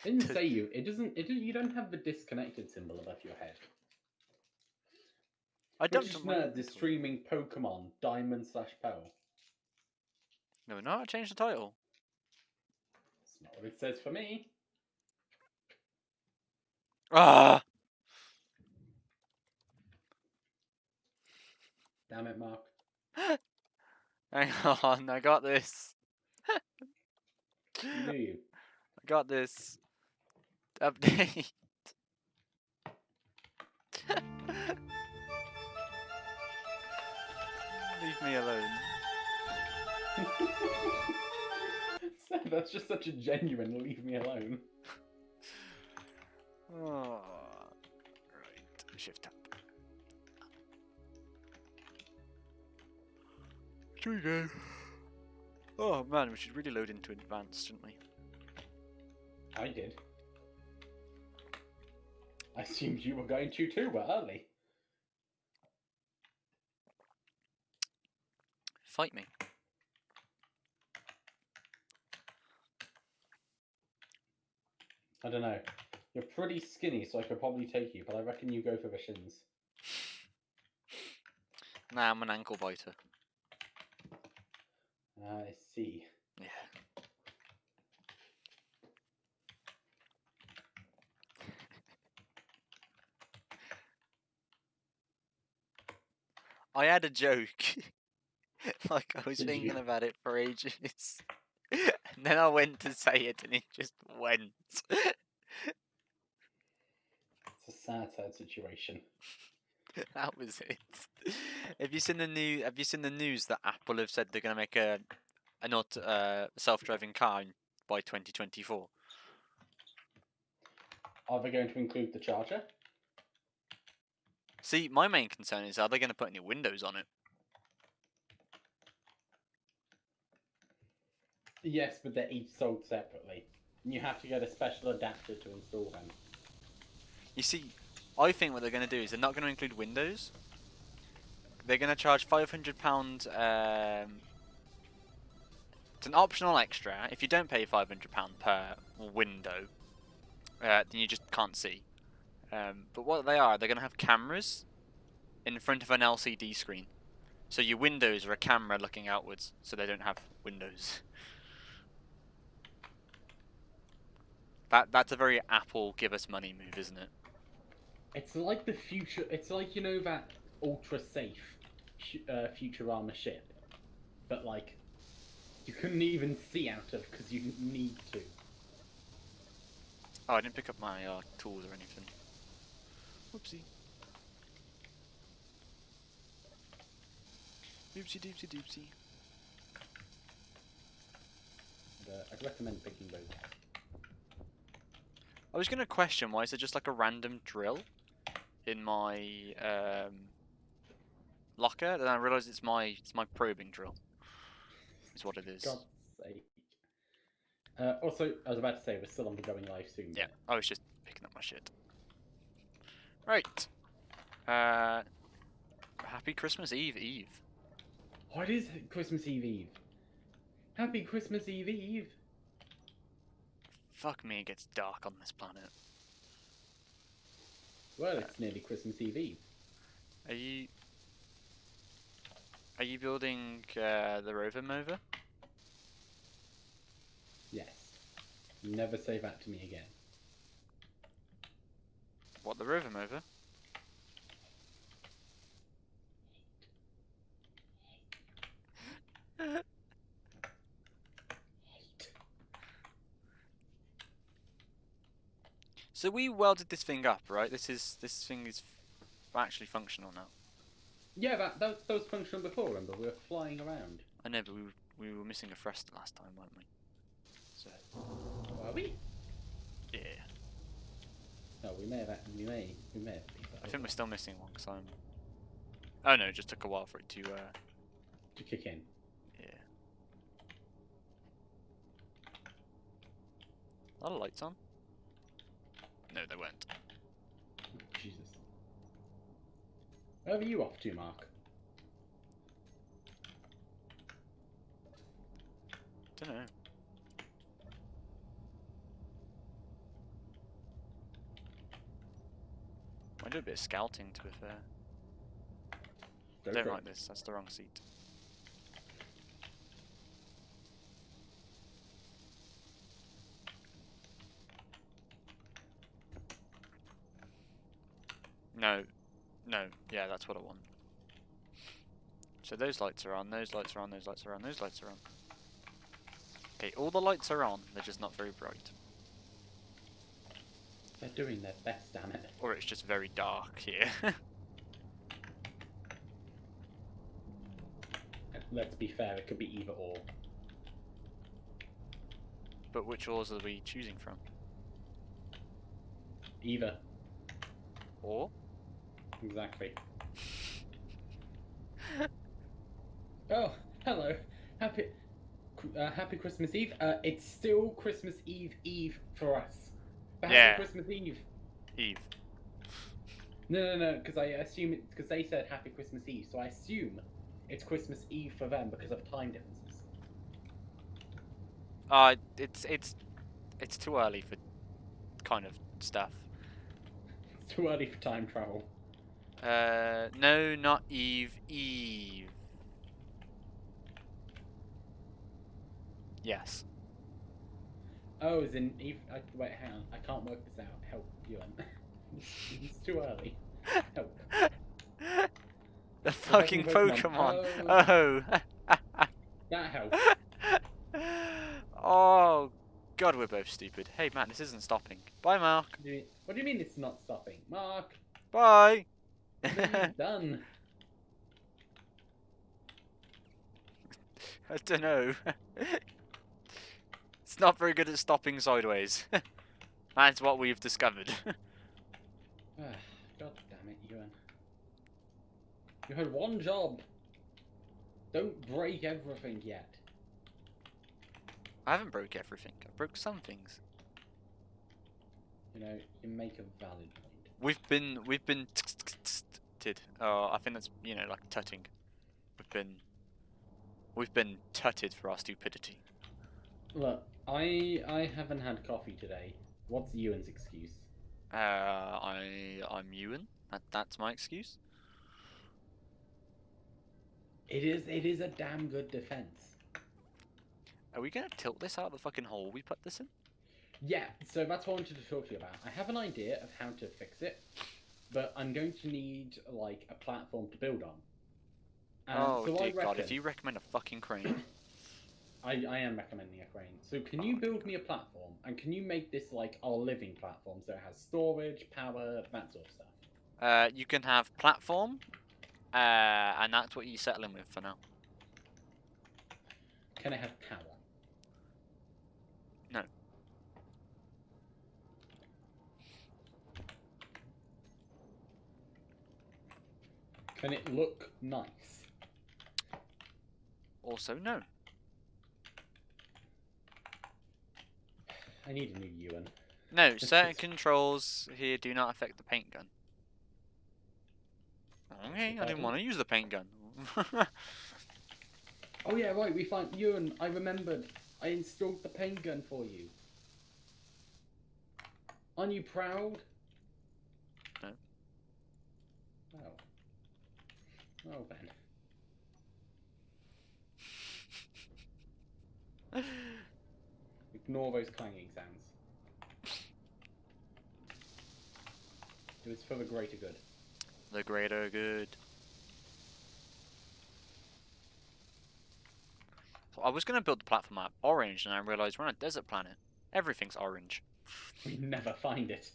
It didn't say you. It doesn't. You don't have the disconnected symbol above your head. I don't. British Nerd is streaming Pokemon Diamond/Pearl. No, we're not. Change the title. That's not what it says for me. Ah! Damn it, Mark. Hang on, I got this. Do you? I got this. Update. Leave me alone. That's just such a genuine leave me alone. Oh, right. Shift tab. Here we go. Oh man, we should really load into advanced, shouldn't we? I did. I assumed you were going to too, but early. Fight me. I don't know. You're pretty skinny, so I could probably take you, but I reckon you go for the shins. Nah, I'm an ankle biter. I see. Yeah. I had a joke. Like, I was Did thinking you? about it for ages. And then I went to say it and it just went. It's a sad situation. That was it. Have you seen the news that Apple have said they're gonna make a not self-driving car by 2024? Are they going to include the charger? See, my main concern is, are they gonna put any windows on it? Yes, but they're each sold separately. And you have to get a special adapter to install them. You see, I think what they're gonna do is they're not gonna include windows. They're gonna charge £500. It's an optional extra. If you don't pay £500 per window, then you just can't see. But what they're going to have cameras in front of an LCD screen. So your windows are a camera looking outwards, so they don't have windows. That's a very Apple give us money move, isn't it? It's like the future. It's like, you know, that ultra safe Futurama ship, but like you couldn't even see out of because you didn't need to. Oh, I didn't pick up my tools or anything. Whoopsie. Doopsie doopsie doopsie. I'd recommend picking those up. I was going to question, why is there just like a random drill in my locker? Then I realised it's my probing drill. Is what it is. God's sake. Also, I was about to say, we're still on the going live soon. Yeah, I was just picking up my shit. Right. Happy Christmas Eve. Oh, it is Christmas Eve. Happy Christmas Eve. Fuck me, it gets dark on this planet. Well, it's nearly Christmas Eve. Are you building the rover mover? Yes. Never say that to me again. What, the rover mover? So we welded this thing up, right? This thing is actually functional now. Yeah, that was functional before. Remember, we were flying around. I know, but we were missing a thrust last time, weren't we? So. Were we? Yeah. No, we may have. I think we're still missing one because I'm. Oh no, it just took a while for it to kick in. Yeah. A lot of lights on. No, they weren't. Jesus. Where are you off to, Mark? Don't know. do a bit of scouting, to be fair. Go Don't for it. like this. That's the wrong seat. No. No. Yeah, that's what I want. So those lights are on, those lights are on, those lights are on, those lights are on. Okay, all the lights are on, they're just not very bright. They're doing their best, damn it. Or it's just very dark here. Let's be fair, it could be either or. But which ores are we choosing from? Either. Or? Exactly. Oh, hello. Happy Christmas Eve. It's still Christmas Eve for us. But Yeah. Happy Christmas Eve. Eve. No, because I assume it because they said Happy Christmas Eve, so I assume it's Christmas Eve for them because of time differences. It's too early for kind of stuff. It's too early for time travel. No, not Eve. Eve. Yes. Oh, as in Eve. Wait, hang on. I can't work this out. Help, Ewan. It's too early. Help. The fucking Pokemon. Oh. Oh. That helps. Oh. God, we're both stupid. Hey, man, this isn't stopping. Bye, Mark. What do you mean it's not stopping? Mark! Bye. Please, done. I don't know. It's not very good at stopping sideways. That's what we've discovered. God damn it, Ewan. You had one job. Don't break everything yet. I haven't broke everything. I broke some things. You know, you make a valid point. We've been oh, I think that's, you know, like tutting. We've been tutted for our stupidity. Look, I haven't had coffee today. What's Ewan's excuse? I'm Ewan. That's my excuse. It is a damn good defense. Are we gonna tilt this out of the fucking hole we put this in? Yeah, so that's what I wanted to talk to you about. I have an idea of how to fix it, but I'm going to need, like, a platform to build on. Oh, so dear God, if you recommend a fucking crane... I am recommending a crane. So can you build me a platform, and can you make this, like, our living platform, so it has storage, power, that sort of stuff? You can have platform, and that's what you settle in with for now. Can it have power? No. Can it look nice? Also, no. I need a new Ewan. No, certain controls here do not affect the paint gun. Okay, I didn't want to use the paint gun. Oh yeah, right, we found Ewan, I remembered. I installed the paint gun for you. Aren't you proud? No. Oh. Oh then. Ignore those clanging sounds. It was for the greater good. The greater good. So I was going to build the platform map orange, and I realised we're on a desert planet. Everything's orange. We never find it.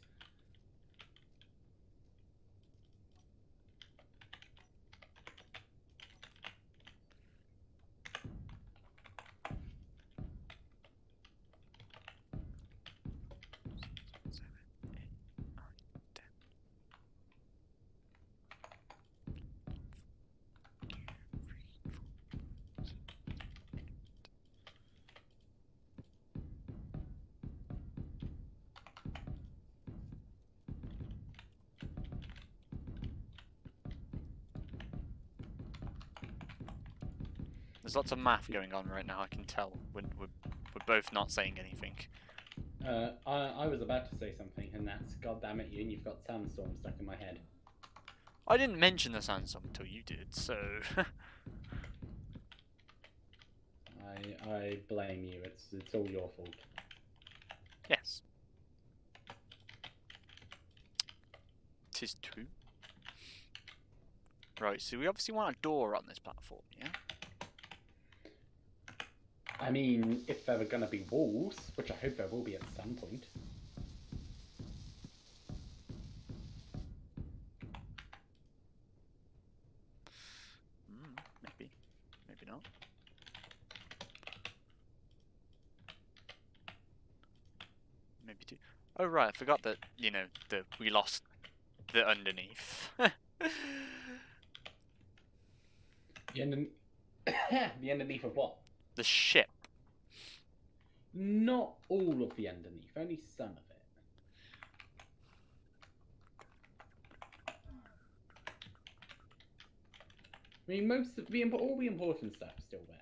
There's lots of math going on right now, I can tell. We're both not saying anything. I was about to say something, and that's goddamn it, you, and you've got Sandstorm stuck in my head. I didn't mention the Sandstorm until you did, so... I blame you. It's all your fault. yes. 'Tis true. Right, so we obviously want a door on this platform, yeah? I mean, if there were gonna be walls, which I hope there will be at some point. Maybe. Maybe not. Maybe two. Oh right, I forgot that, you know, we lost the underneath. The end. The underneath of what? The ship. Not all of the underneath, only some of it. I mean, most of all the important stuff is still there.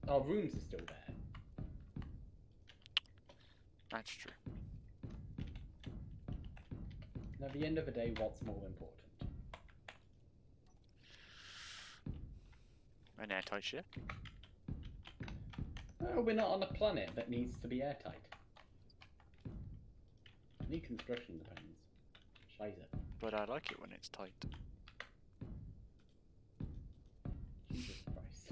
Our rooms are still there. That's true. And at the end of the day, what's more important? An airtight ship. Oh, we're not on a planet that needs to be airtight. Any construction depends. Scheiße. But I like it when it's tight. Jesus Christ.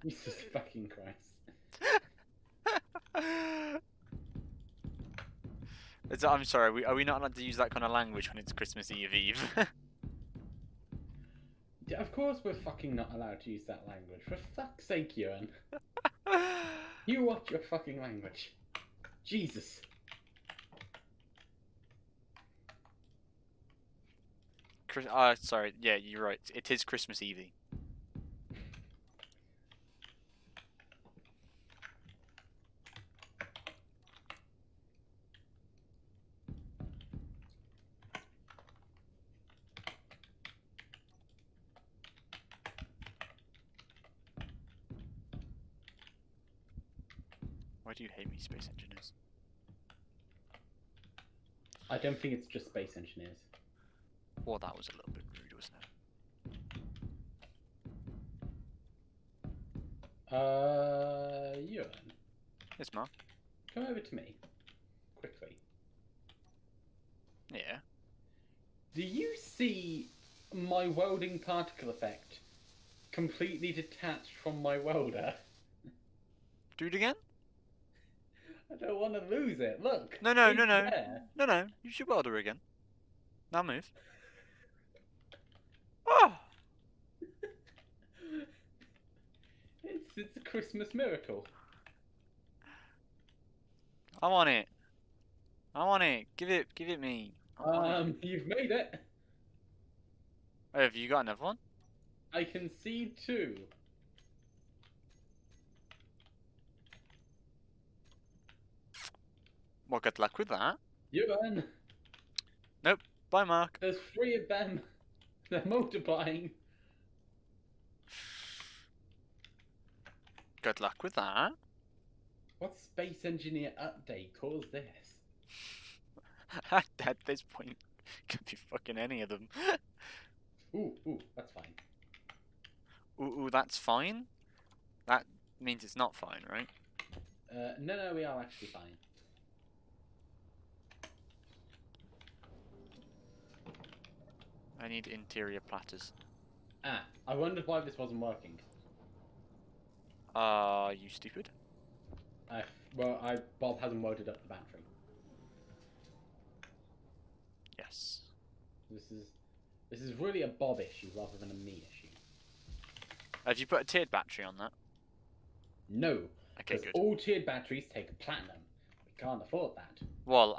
Jesus fucking Christ. I'm sorry, are we not allowed to use that kind of language when it's Christmas Eve? Yeah, of course we're fucking not allowed to use that language. For fuck's sake, Ewan. You watch your fucking language. Jesus. Sorry, yeah, you're right. It is Christmas Eve. Why do you hate me, space engineers? I don't think it's just space engineers. Well, that was a little bit rude, wasn't it? Ewan. Yes, Mark. Come over to me. Quickly. Yeah. Do you see my welding particle effect completely detached from my welder? Do it again? I don't want to lose it. Look. No, no, it's no, no. there. No, no. You should welder again. Now move. Oh! It's a Christmas miracle. I want it. I want it. Give it me. I want it. You've made it. Oh, have you got another one? I can see two. Well, good luck with that. Ewan. Nope. Bye, Mark. There's three of them. They're multiplying. Good luck with that. What space engineer update caused this? At this point, could be fucking any of them. Ooh, that's fine. Ooh, that's fine? That means it's not fine, right? No, we are actually fine. I need interior platters. I wondered why this wasn't working. Are you stupid? Bob hasn't loaded up the battery. Yes. This is really a Bob issue rather than a me issue. Have you put a tiered battery on that? No, Okay, because good. all tiered batteries take platinum. We can't afford that. Well,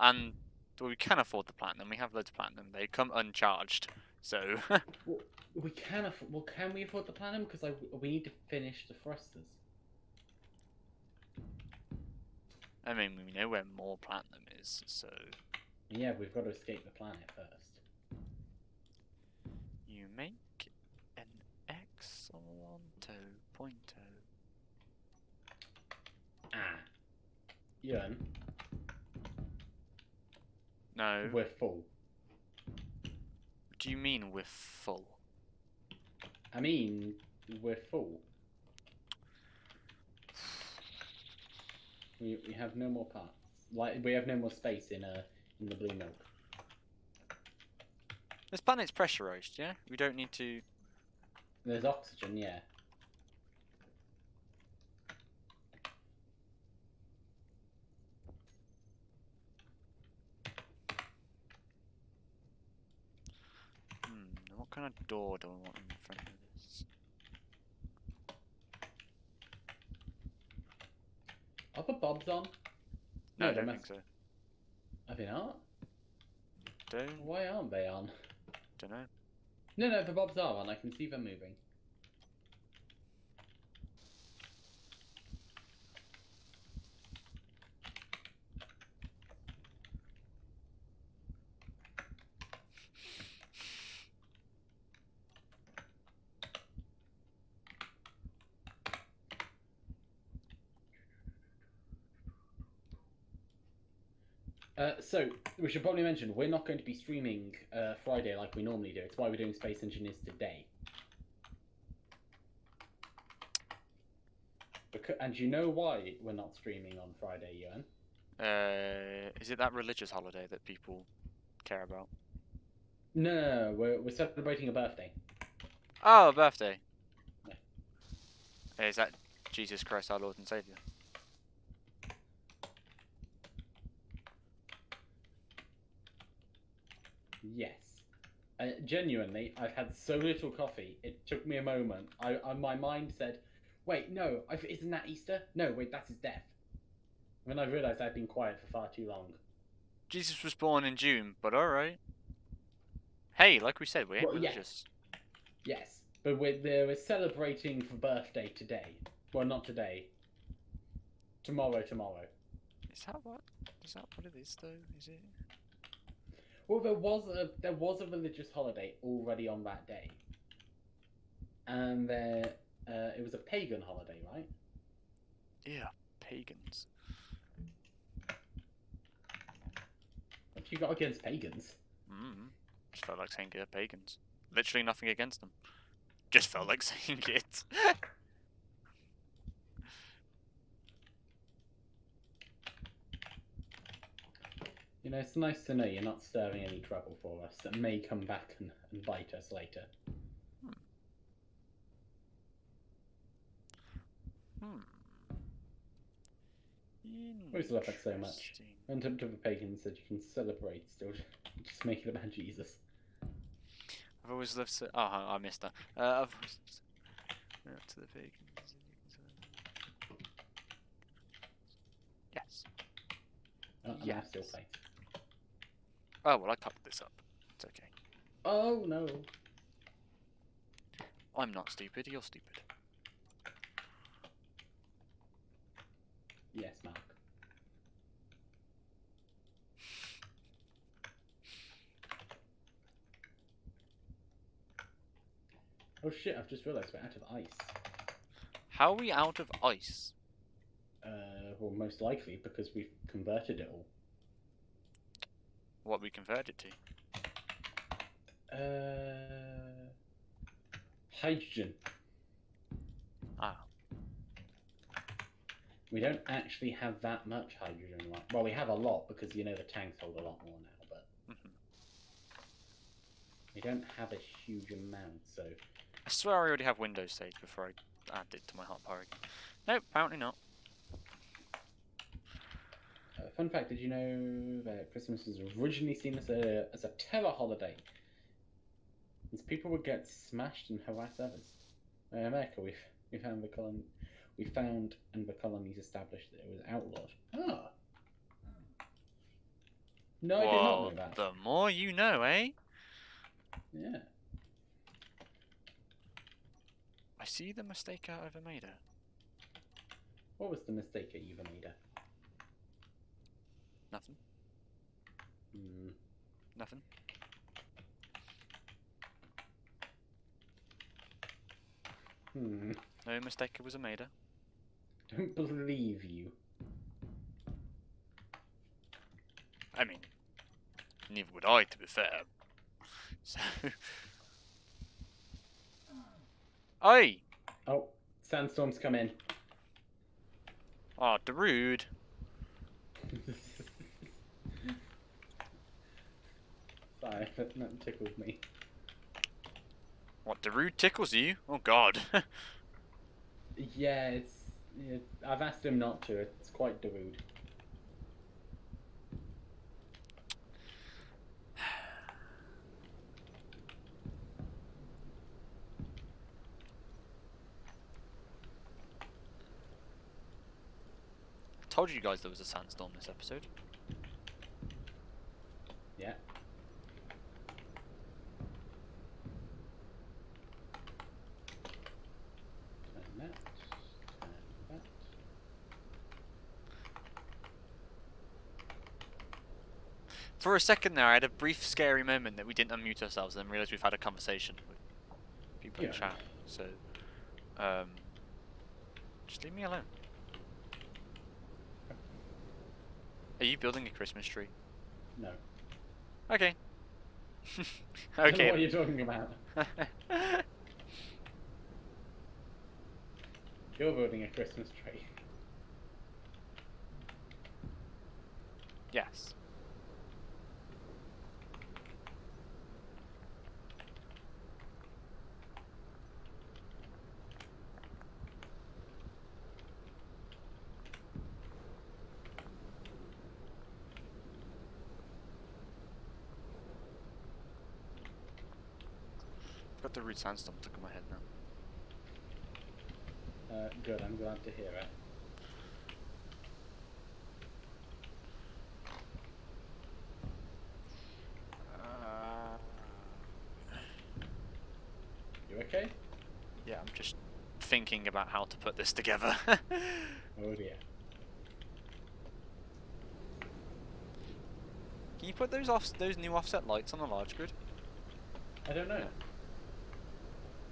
we can afford the platinum. We have loads of platinum. They come uncharged, so... Well, we can afford. Well, can we afford the platinum? Because we need to finish the thrusters. I mean, we know where more platinum is, so... Yeah, we've got to escape the planet first. You make an excellent Pointo. Ah. Ewan, No. we're full. What do you mean we're full? I mean, we're full. We have no more parts. Like, we have no more space in the blue milk. This planet's pressurized, yeah? We don't need to... There's oxygen, yeah. What kind of door do I want in front of this? Are the bobs on? No, I they don't must... think so. Are they not? Don't Why aren't they on? know. No, the bobs are on. I can see them moving. So, we should probably mention, we're not going to be streaming Friday like we normally do. It's why we're doing Space Engineers today. And you know why we're not streaming on Friday, Ewan? Is it that religious holiday that people care about? No, we're celebrating a birthday. Oh, a birthday. Yeah. Is that Jesus Christ, our Lord and Saviour? Yes. Genuinely, I've had so little coffee, it took me a moment. My mind said, wait, no, isn't that Easter? No, wait, that's his death. And then I realised I'd been quiet for far too long. Jesus was born in June, but alright. Hey, like we said, we ain't religious. Yes, but we're celebrating for birthday today. Well, not today. Tomorrow. Is that what it is though? Is it? Well, there was a religious holiday already on that day, and it was a pagan holiday, right? Yeah, pagans. What have you got against pagans? Just felt like saying pagans. Literally nothing against them. Just felt like saying it. You know, it's nice to know you're not stirring any trouble for us that may come back and bite us later. I always love that so much. And to the pagans that you can celebrate still, just make it about Jesus. I've always loved to... Oh, I missed that. I've always loved to the pagans. Yes. And yes. I still playing. Oh, well, I covered this up. It's okay. Oh, no. I'm not stupid, you're stupid. Yes, Mark. Oh shit, I've just realised we're out of ice. How are we out of ice? Well, most likely because we've converted it all. What we converted to? Hydrogen. Ah. We don't actually have that much hydrogen. Well, we have a lot because, you know, the tanks hold a lot more now, but we don't have a huge amount, so... I swear I already have Windows saved before I add it to my hotbar again. Nope, apparently not. Fun fact, did you know that Christmas was originally seen as a terror holiday? As people would get smashed and harass others. In America, we found and the colonies established that it was outlawed. Ah. No, I did not know that. The more you know, eh? Yeah. I see the mistake out of Amada. What was the mistake at Uvanada? Nothing. Nothing. No mistake, it was a maida. Don't believe you. I mean, neither would I, to be fair. So... Oi! Oh, Sandstorm's come in. Oh, Darude. Sorry, that tickled me. What, Darude tickles you? Oh god. Yeah, I've asked him not to. It's quite rude. I told you guys there was a sandstorm this episode. Yeah. Turn that. Turn that. For a second there, I had a brief scary moment that we didn't unmute ourselves and then realised we've had a conversation with people in Yeah. chat. So, just leave me alone. Are you building a Christmas tree? No. Okay. I don't know Okay. what you're talking about. You're building a Christmas tree. Yes. I've got the root sandstorm stuck in my head now. Good, I'm glad to hear it. You okay? Yeah, I'm just thinking about how to put this together. Oh dear. Can you put those new offset lights on the large grid? I don't know.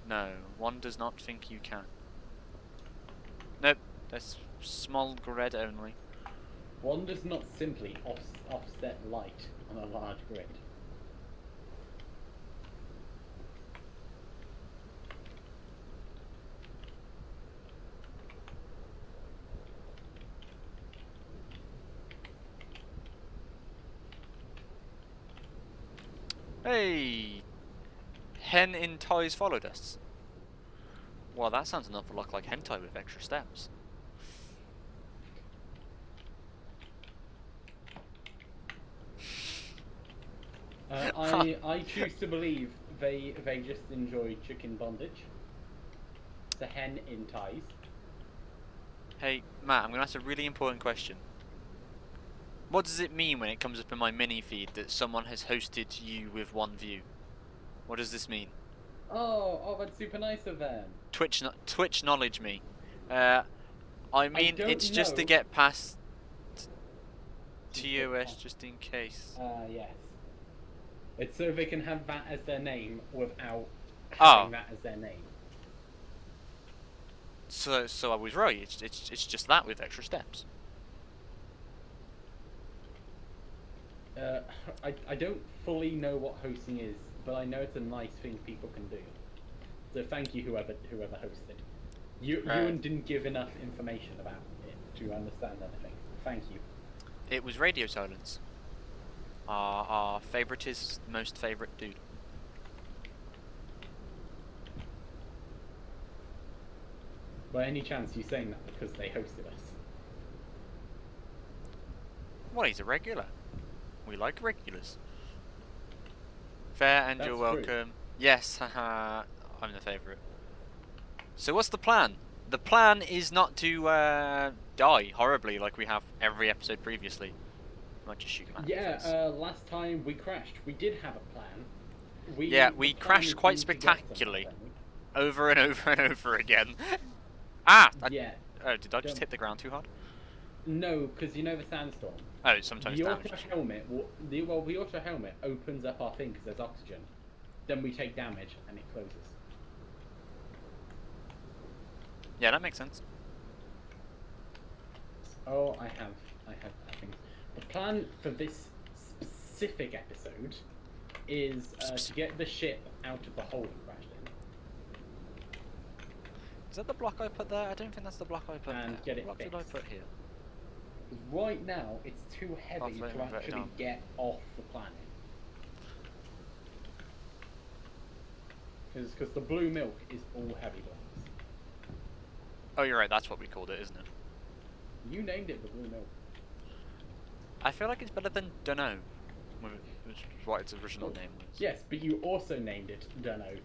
No, one does not think you can. Nope, that's small grid only. One does not simply offset light on a large grid. Hey! Hen in ties followed us. Well, that sounds an awful lot like hentai with extra steps. I choose to believe they just enjoy chicken bondage. It's a hen in ties. Hey, Matt, I'm going to ask a really important question. What does it mean when it comes up in my mini feed that someone has hosted you with one view? What does this mean? Oh, that's super nice of them. Twitch knowledge me. I mean, don't it's just to know. get past TOS just in case. Yes. It's so they can have that as their name without Oh. having that as their name. So I was right. It's just that with extra steps. I don't fully know what hosting is, but I know it's a nice thing people can do. So thank you, whoever hosted. Ewan didn't give enough information about it to understand anything. Thank you. It was radio silence. Our favoritist, most favorite dude. By any chance you saying that because they hosted us? Well, he's a regular. We like regulars. Fair and That's you're true. welcome. Yes, haha. I'm the favourite. So what's the plan? The plan is not to die horribly like we have every episode previously. Might just shoot him out of the face. Last time we crashed. We did have a plan. We the plan crashed is quite to get somewhere, spectacularly. don't we? Over and over and over again. Ah! Yeah. Oh, did I just hit the ground too hard? No, because you know the sandstorm. Oh, sometimes The damage. auto helmet. The auto helmet opens up our thing because there's oxygen. Then we take damage and it closes. Yeah, that makes sense. Oh, I have things. The plan for this specific episode is to get the ship out of the hole it crashed in. Is that the block I put there? I don't think that's the block I put And there. get What it block did I fixed. put here? Because right now, it's too heavy Halfway to inverted actually arm. get off the planet. Because the blue milk is all heavy blocks. Oh, you're right. That's what we called it, isn't it? You named it the blue milk. I feel like it's better than Dunno, which is what its original name was. Yes, but you also named it Dunno.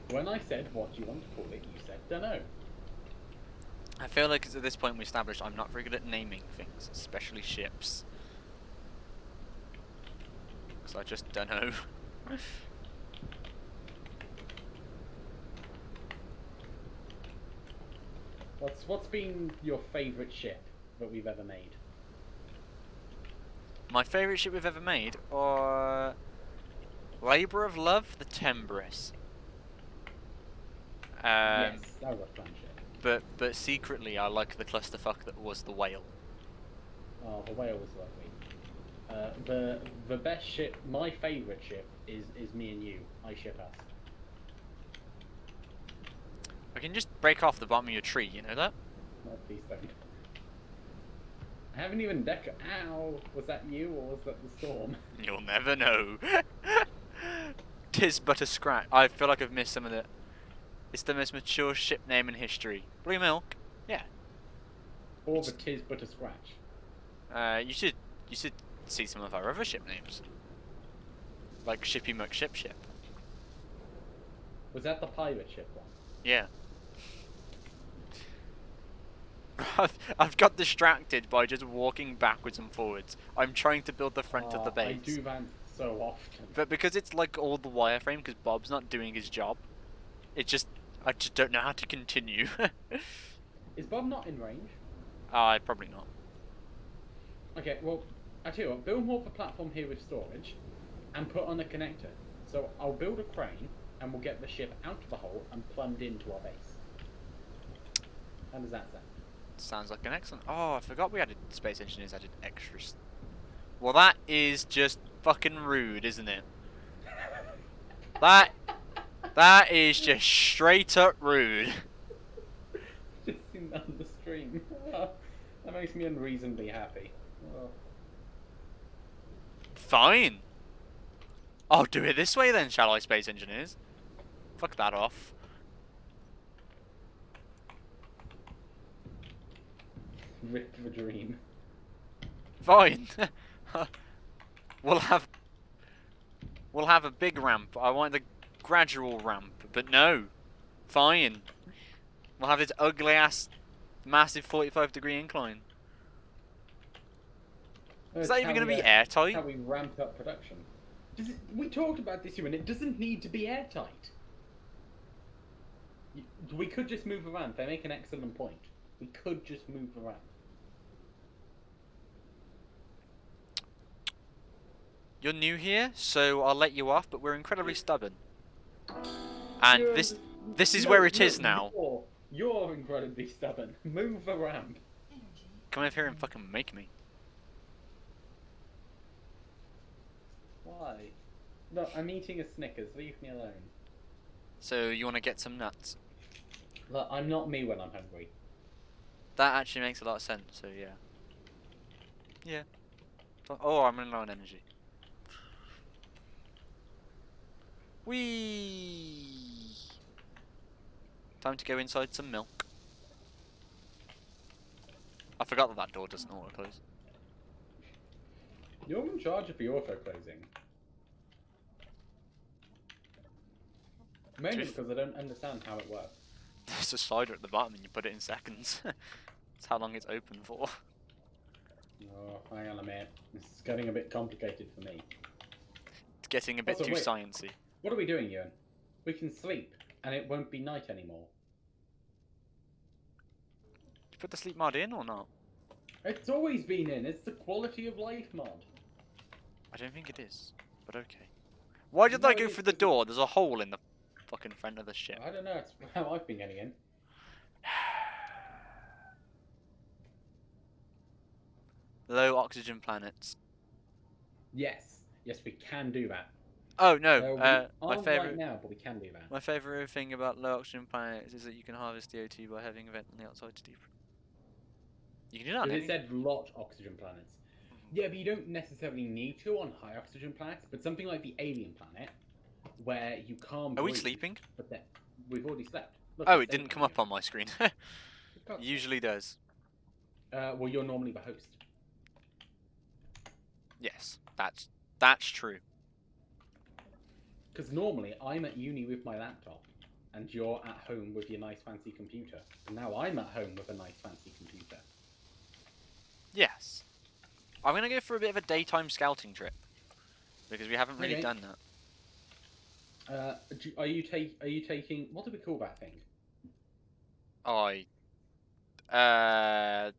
When I said what do you want to call it, you said Dunno. I feel like at this point we established I'm not very good at naming things, especially ships. Because I just don't know. What's been your favourite ship that we've ever made? My favourite ship we've ever made, or Labour of Love, the Tembris. Yes, that was a fun ship. But secretly I like the clusterfuck that was the Whale. Oh, the whale was lovely. The best ship, my favourite ship, is me and you. I ship us. I can just break off the bottom of your tree, you know that? No, please don't. I haven't even Ow! Was that you or was that the storm? You'll never know. 'Tis but a scratch. I feel like I've missed some of the... It's the most mature ship name in history. Blue Milk? Yeah. Or the tis but a scratch. You should see some of our other ship names. Like Shippy McShip Ship. Was that the pirate ship one? Yeah. I've got distracted by just walking backwards and forwards. I'm trying to build the front of the base. I do that so often. But because it's like all the wireframe, because Bob's not doing his job, I just don't know how to continue. Is Bob not in range? Probably not. Okay, well, I tell you what, build more of a platform here with storage, and put on a connector. So I'll build a crane, and we'll get the ship out of the hole and plumbed into our base. How does that sound? Sounds like an excellent... Oh, I forgot we added space engineers added extras. Well, that is just fucking rude, isn't it? That is just straight up rude. Just seen that on the stream. That makes me unreasonably happy. Oh. Fine. I'll do it this way then, shall I, space engineers? Fuck that off. Rip the dream. Fine. We'll have a big ramp. I want the gradual ramp, but no. Fine. We'll have this ugly ass massive 45-degree incline. Is that even going to be airtight? How we ramp up production. We talked about this here, and it doesn't need to be airtight. We could just move around. They make an excellent point. We could just move around. You're new here, so I'll let you off, but we're incredibly stubborn. And this is where it is now. You're incredibly stubborn. Move the ramp. Come over here and fucking make me. Why? Look, I'm eating a Snickers. Leave me alone. So you want to get some nuts? Look, I'm not me when I'm hungry. That actually makes a lot of sense, so yeah. Yeah. Oh, I'm running low on energy. Whee! Time to go inside some milk. I forgot that door doesn't auto close. You're in charge of the auto closing. Mainly because I don't understand how it works. There's a slider at the bottom and you put it in seconds. That's how long it's open for. Oh, hang on a minute. This is getting a bit complicated for me. It's getting a bit Also, too wait. sciencey. What are we doing, Ewan? We can sleep, and it won't be night anymore. Did you put the sleep mod in or not? It's always been in. It's the quality of life mod. I don't think it is, but okay. Why did No, I it go is, through the because door? There's a hole in the fucking front of the ship. I don't know. It's how I've been getting in. low oxygen planets. Yes, yes, we can do that. Oh no, We my aren't right favorite. now, but we can do that. My favourite thing about low oxygen planets is that you can harvest CO2 by having a vent on the outside to deep. You can do that on Because it any. said lot oxygen planets. Yeah, but you don't necessarily need to on high oxygen planets. But something like the alien planet, where you can't Are we breathe. sleeping? But then we've already slept. Look, Oh, it's it didn't come saving up on my screen. you. Usually does. Well, you're normally the host. Yes, that's true. Because normally I'm at uni with my laptop, and you're at home with your nice fancy computer. And now I'm at home with a nice fancy computer. Yes. I'm gonna go for a bit of a daytime scouting trip because we haven't really Okay. done that. Are you taking what do we call that thing? I Press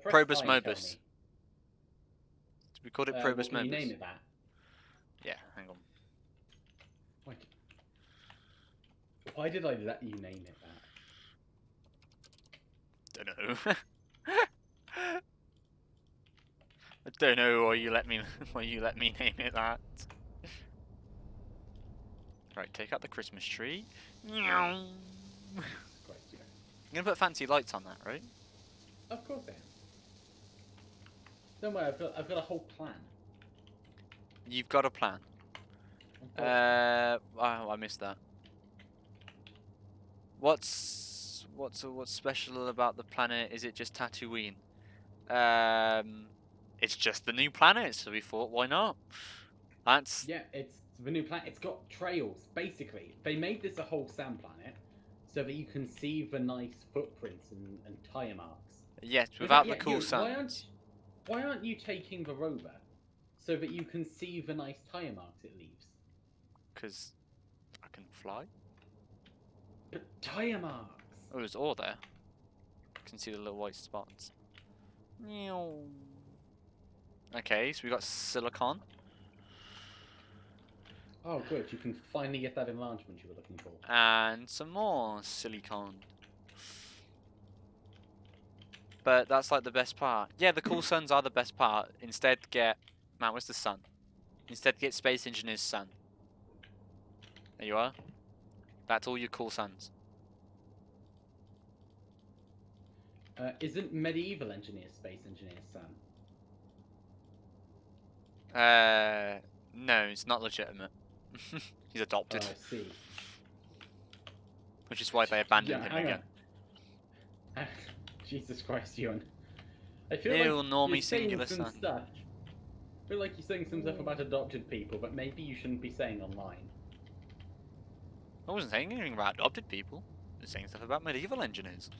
Probus I and tell Mobus. me. We called it Well, Probus can you Mobus. name it that? Yeah, hang on. Why did I let you name it that? Don't know. I don't know why you let me name it that. Right, take out the Christmas tree. I'm Christ, yeah. gonna put fancy lights on that, right? Of course I am. Don't worry, I've got a whole plan. You've got a plan. Oh, I missed that. What's special about the planet? Is it just Tatooine? It's just the new planet, so we thought, why not? That's Yeah, it's the new planet. It's got trails. Basically, they made this a whole sand planet so that you can see the nice footprints and tire marks. yes, In without fact, the yeah, cool you, suns. why aren't you taking the rover so that you can see the nice tire marks it leaves? Because I can fly. But tire marks. Oh, there's ore there. I can see the little white spots. Meow. Okay, so we got silicon. Oh, good. You can finally get that enlargement you were looking for. And some more silicon. But that's like the best part. Yeah, the cool suns are the best part. Instead get... Man, where's the sun? Instead get Space Engineer's sun. There you are. That's all your cool suns. Isn't medieval engineer space engineer's son? No, it's not legitimate. He's adopted. Oh, I see. Which is why they abandoned him hang again. on. Jesus Christ, Ewan. I feel Ew, like normie you're saying singular some son. stuff. I feel like you're saying some stuff about adopted people, but maybe you shouldn't be saying online. I wasn't saying anything about adopted people. I was saying stuff about medieval engineers.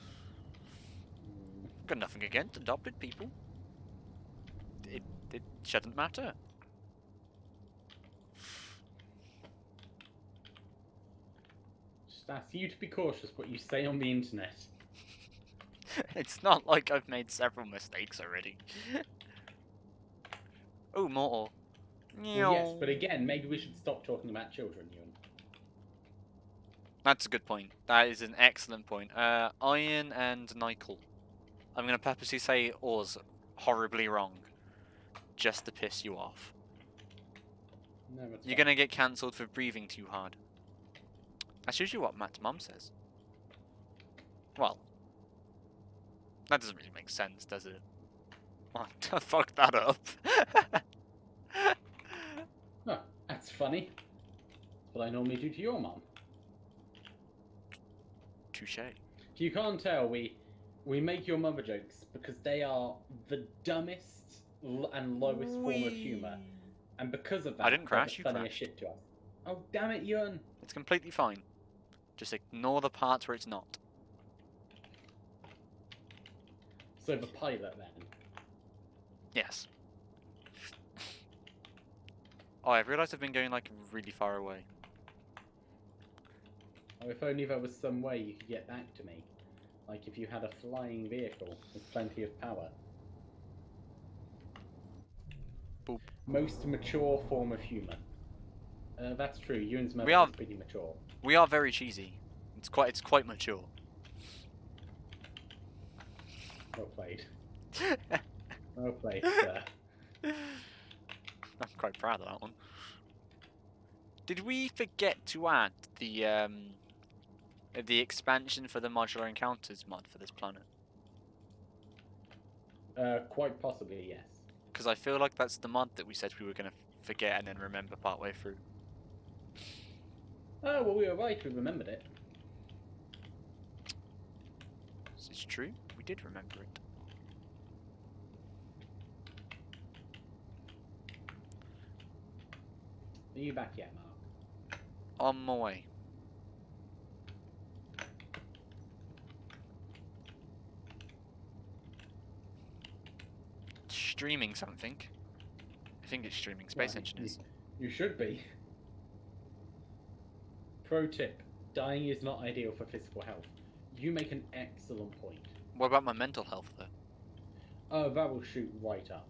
Got nothing against adopted people. It shouldn't matter. Just ask you to be cautious what you say on the internet. It's not like I've made several mistakes already. Oh, more ore. Well, yes, but again, maybe we should stop talking about children, Ewan. That's a good point. That is an excellent point. Iron and nickel. I'm going to purposely say ores horribly wrong. Just to piss you off. No, that's You're fine. going to get cancelled for breathing too hard. That's usually what Matt's mum says. Well, that doesn't really make sense, does it? Oh, fuck that up. Oh, that's funny. That's what I normally do to your mum. Touche. If you can't tell, we make your mother jokes because they are the dumbest and lowest form of humour. And because of that, I didn't crash, they're you the funniest crashed. shit to us. Oh, damn it, Ewan. It's completely fine. Just ignore the parts where it's not. So the pilot, then. Yes. Oh, I've realised I've been going like really far away. Oh, if only there was some way you could get back to me. Like if you had a flying vehicle with plenty of power. Boop. Most mature form of humour. That's true. Ewan's mother is pretty mature. We are very cheesy. It's quite mature. Well played. Well played, sir. I'm quite proud of that one. Did we forget to add the expansion for the modular encounters mod for this planet? Quite possibly, yes. Because I feel like that's the mod that we said we were going to forget and then remember partway through. Oh, well, we were right. We remembered it. This is true. We did remember it. Are you back yet, Mark? On my way. Streaming something. I think it's streaming Space Engineers. You should be. Pro tip: dying is not ideal for physical health. You make an excellent point. What about my mental health, though? Oh, that will shoot right up.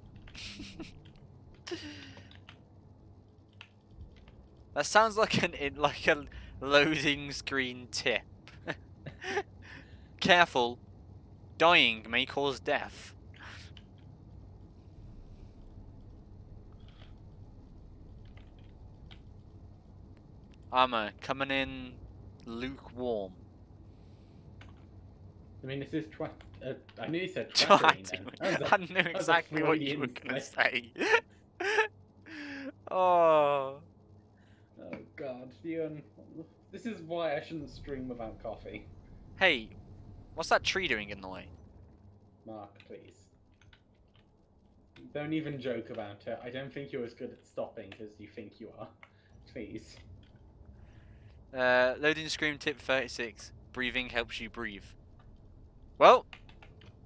That sounds like a loading screen tip. Careful, dying may cause death. Armor coming in lukewarm. I mean, this is I nearly said I twatterine then. I knew exactly what you were going to say. Oh. Oh God, Ewan. This is why I shouldn't stream without coffee. Hey, what's that tree doing in the way? Mark, please. Don't even joke about it. I don't think you're as good at stopping as you think you are. Please. Loading screen tip 36. Breathing helps you breathe. Well,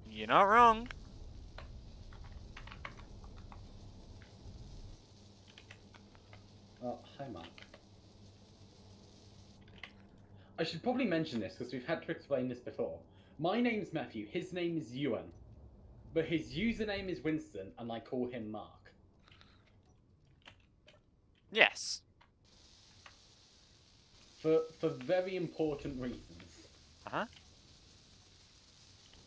you're not wrong. Oh, hi, Mark. I should probably mention this because we've had to explain this before. My name's Matthew, his name is Ewan. But his username is Winston, and I call him Mark. Yes. For very important reasons. Uh-huh.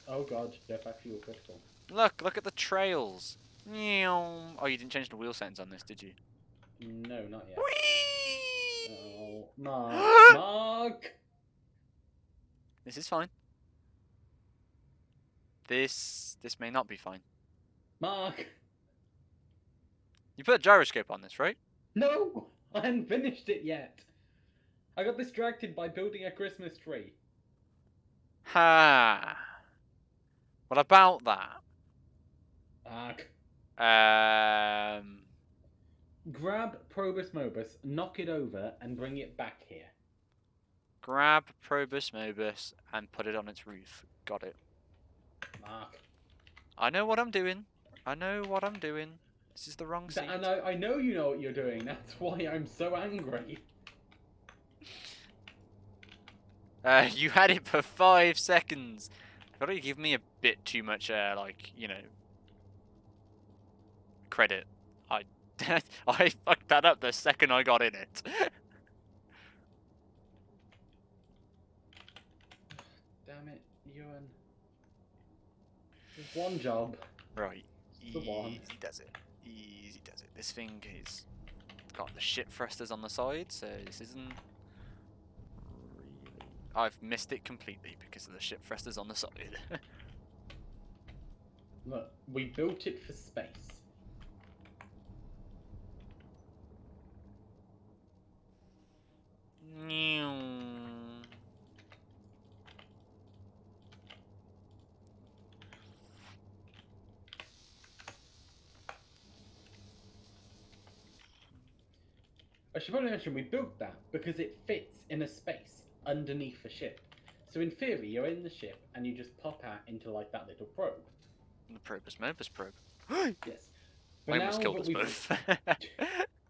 Oh God, they're actually all critical. Look at the trails. Oh, you didn't change the wheel settings on this, did you? No, not yet. Whee! Oh, Mark. Mark! This is fine. This may not be fine. Mark! You put a gyroscope on this, right? No! I hadn't finished it yet. I got distracted by building a Christmas tree. Ha! What about that? Mark. Grab Probus Mobus, knock it over, and bring it back here. Grab Probus Mobus and put it on its roof. Got it. Mark. I know what I'm doing. I know what I'm doing. This is the wrong seat. And I know you know what you're doing. That's why I'm so angry. You had it for 5 seconds. I thought you give me a bit too much, like, you know, credit. I fucked that up the second I got in it. Damn it, Ewan. Just one job. Right. The one. Easy does it. Easy does it. This thing is got the ship thrusters on the side, so this isn't really... I've missed it completely because of the ship thrusters on the side. Look, we built it for space. I should probably mention we built that because it fits in a space underneath the ship. So in theory, you're in the ship and you just pop out into like that little probe. The Probus Mobus probe. Yes. But I almost killed us both.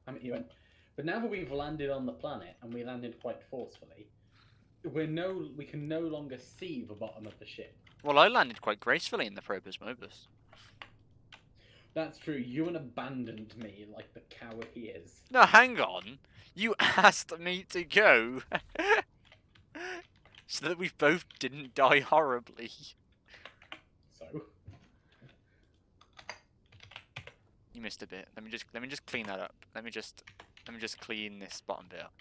I mean, Ewan. But now that we've landed on the planet and we landed quite forcefully, we can no longer see the bottom of the ship. Well, I landed quite gracefully in the Probus Mobus. That's true. Ewan abandoned me like the coward he is. No, hang on. You asked me to go. So that we both didn't die horribly. So? You missed a bit. Let me just clean that up. Let me just clean this bottom bit up.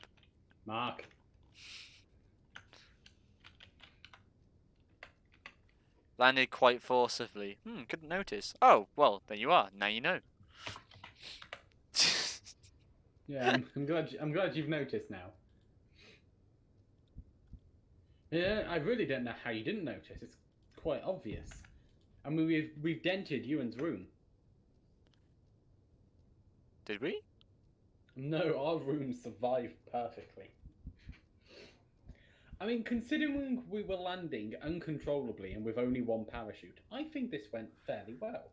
Mark. Landed quite forcibly. Couldn't notice. Oh, well, there you are. Now you know. Yeah, I'm glad you've noticed now. Yeah, I really don't know how you didn't notice. It's quite obvious. I mean, we've dented Ewan's room. Did we? No, our room survived perfectly. I mean, considering we were landing uncontrollably and with only one parachute, I think this went fairly well.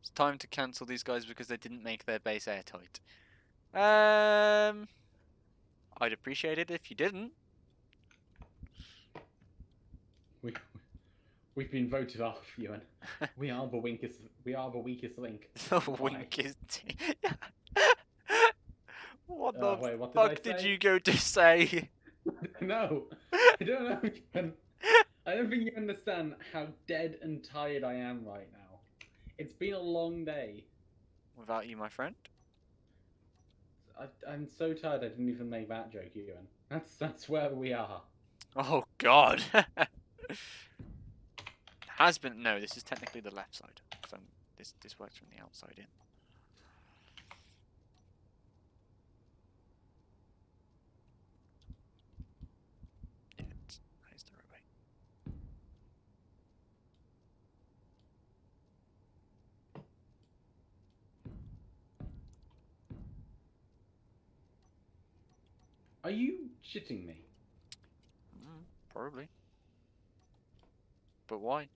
It's time to cancel these guys because they didn't make their base airtight. I'd appreciate it if you didn't. We've been voted off, Ewan. We are the weakest. We are the weakest link. The wink is. What the Wait, what fuck did I did say? you go to say? No, I don't know. Ewan. I don't think you understand how dead and tired I am right now. It's been a long day. Without you, my friend. I'm so tired. I didn't even make that joke, Ewan. That's where we are. Oh God. Has been no. This is technically the left side. So this works from the outside in. Yeah, that is the right way. Are you shitting me? Probably. But why?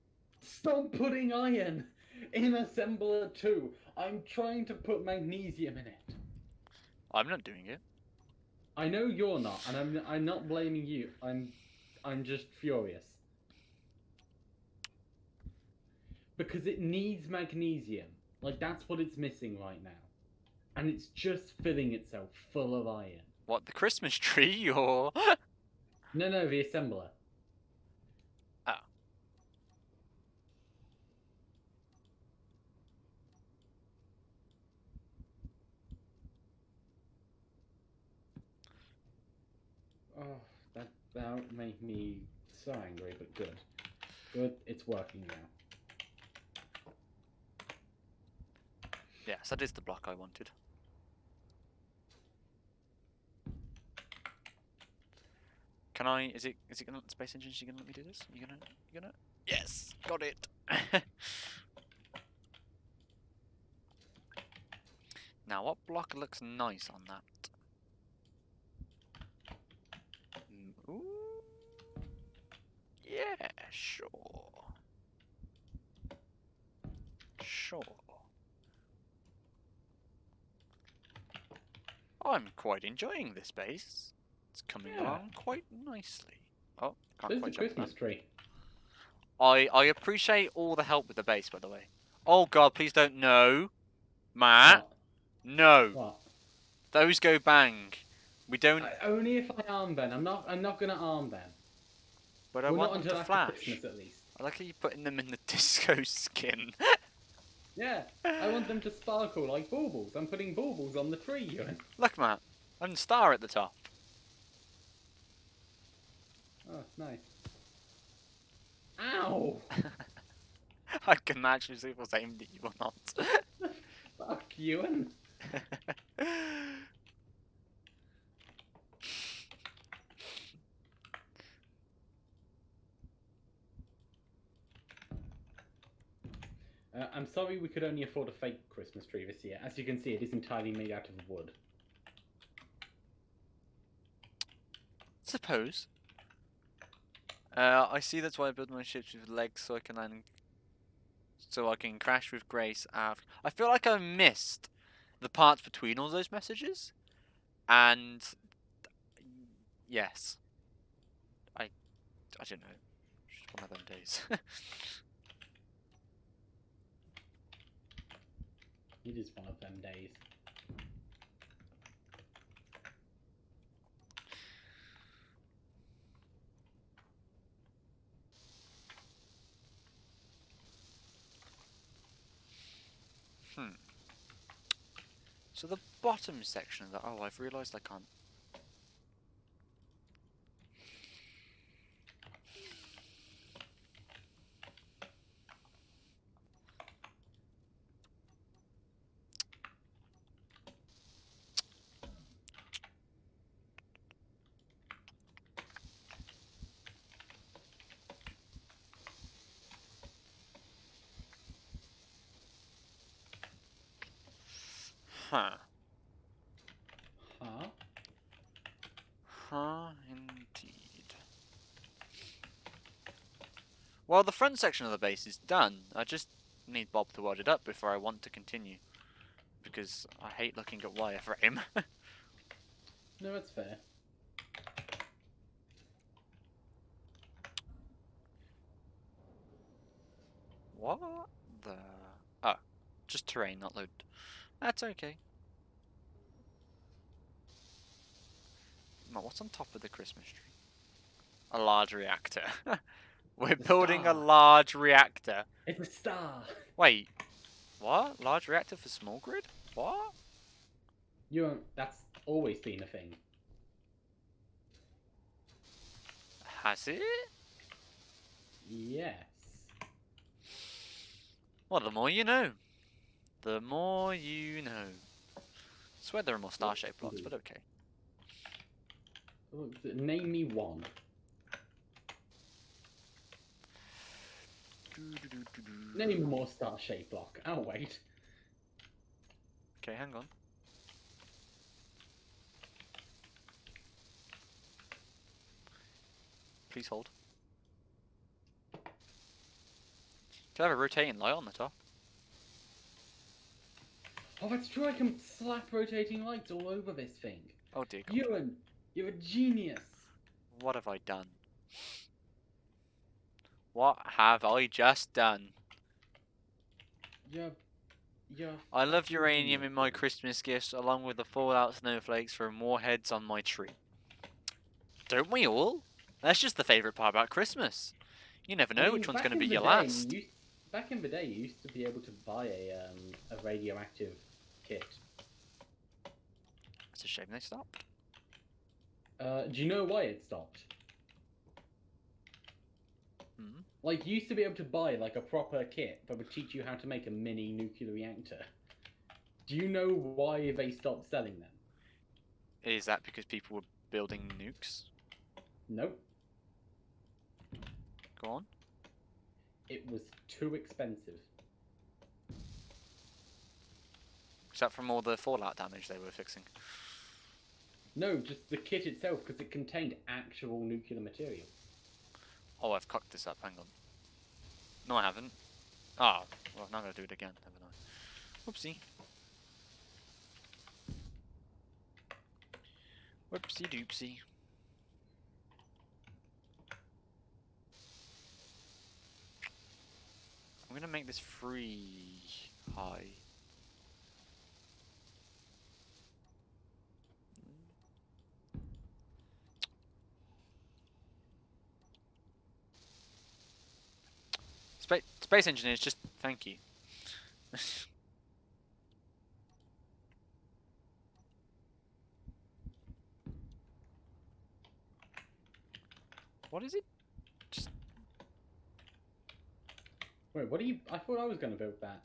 Stop putting iron in assembler 2. I'm trying to put magnesium in it. I'm not doing it. I know you're not, and I'm not blaming you. I'm just furious. Because it needs magnesium. Like, that's what it's missing right now. And it's just filling itself full of iron. What, the Christmas tree or? No, the assembler. Oh. Oh, that would make me so angry, but good. Good, it's working now. Yes, that is the block I wanted. Can I? Is it gonna space engine? Is you gonna let me do this? You gonna? Yes, got it. Now, what block looks nice on that? Ooh. Yeah, sure. Sure. I'm quite enjoying this base. It's coming along quite nicely. Oh, can't There's the quite jump Christmas that. tree. I appreciate all the help with the base, by the way. Oh God, please don't. No, Matt. What? No. What? Those go bang. We don't. Only if I arm them. I'm not gonna arm them. But I Well, want not them until to after flash. Christmas, at least. I like how you're putting them in the disco skin. Yeah, I want them to sparkle like baubles. I'm putting baubles on the tree, Ewan. Look, Matt. And star at the top. Oh, nice. Ow! I can actually see if it was aimed at you or not. Fuck, Ewan. I'm sorry we could only afford a fake Christmas tree this year. As you can see, it is entirely made out of wood. Suppose. I see that's why I build my ships with legs so I can land, so I can crash with grace after. I feel like I missed the parts between all those messages, and yes, I don't know. It's just one of them days. It is one of them days. So the bottom section of that. Oh, I've realised I can't. Huh. Huh? Huh, indeed. Well, the front section of the base is done. I just need Bob to weld it up before I want to continue. Because I hate looking at wireframe. No, that's fair. What the... Oh, just terrain, not load. That's okay. What's on top of the Christmas tree? A large reactor. We're The building a star. large reactor. It's a star. Wait, what? Large reactor for small grid? What? That's always been a thing. Has it? Yes. Well, the more you know. The more you know. I swear there are more star-shaped blocks, but okay. Name me one. Name me more star-shaped block. I'll wait. Okay, hang on. Please hold. Could I have a rotating light on the top? Oh, that's true. I can slap rotating lights all over this thing. Oh dear God. Ewan, you're a genius. What have I done? What have I just done? You're I love fucking uranium genius, in my Ewan. Christmas gifts, along with the fallout snowflakes for more heads on my tree. Don't we all? That's just the favourite part about Christmas. You never know which one's going to be your last. Back in the day, you used to be able to buy a radioactive kit. It's a shame they stopped. Do you know why it stopped? Hmm? Like, you used to be able to buy like a proper kit that would teach you how to make a mini nuclear reactor. Do you know why they stopped selling them? Is that because people were building nukes? Nope. Go on. It was too expensive. Is that from all the fallout damage they were fixing? No, just the kit itself, because it contained actual nuclear material. Oh, I've cocked this up. Hang on. No, I haven't. Oh, well, I'm not going to do it again, haven't I? Whoopsie. Whoopsie doopsie. I'm going to make this free high. Space engineers, just thank you. What is it? Just Wait, what are you... I thought I was going to build that.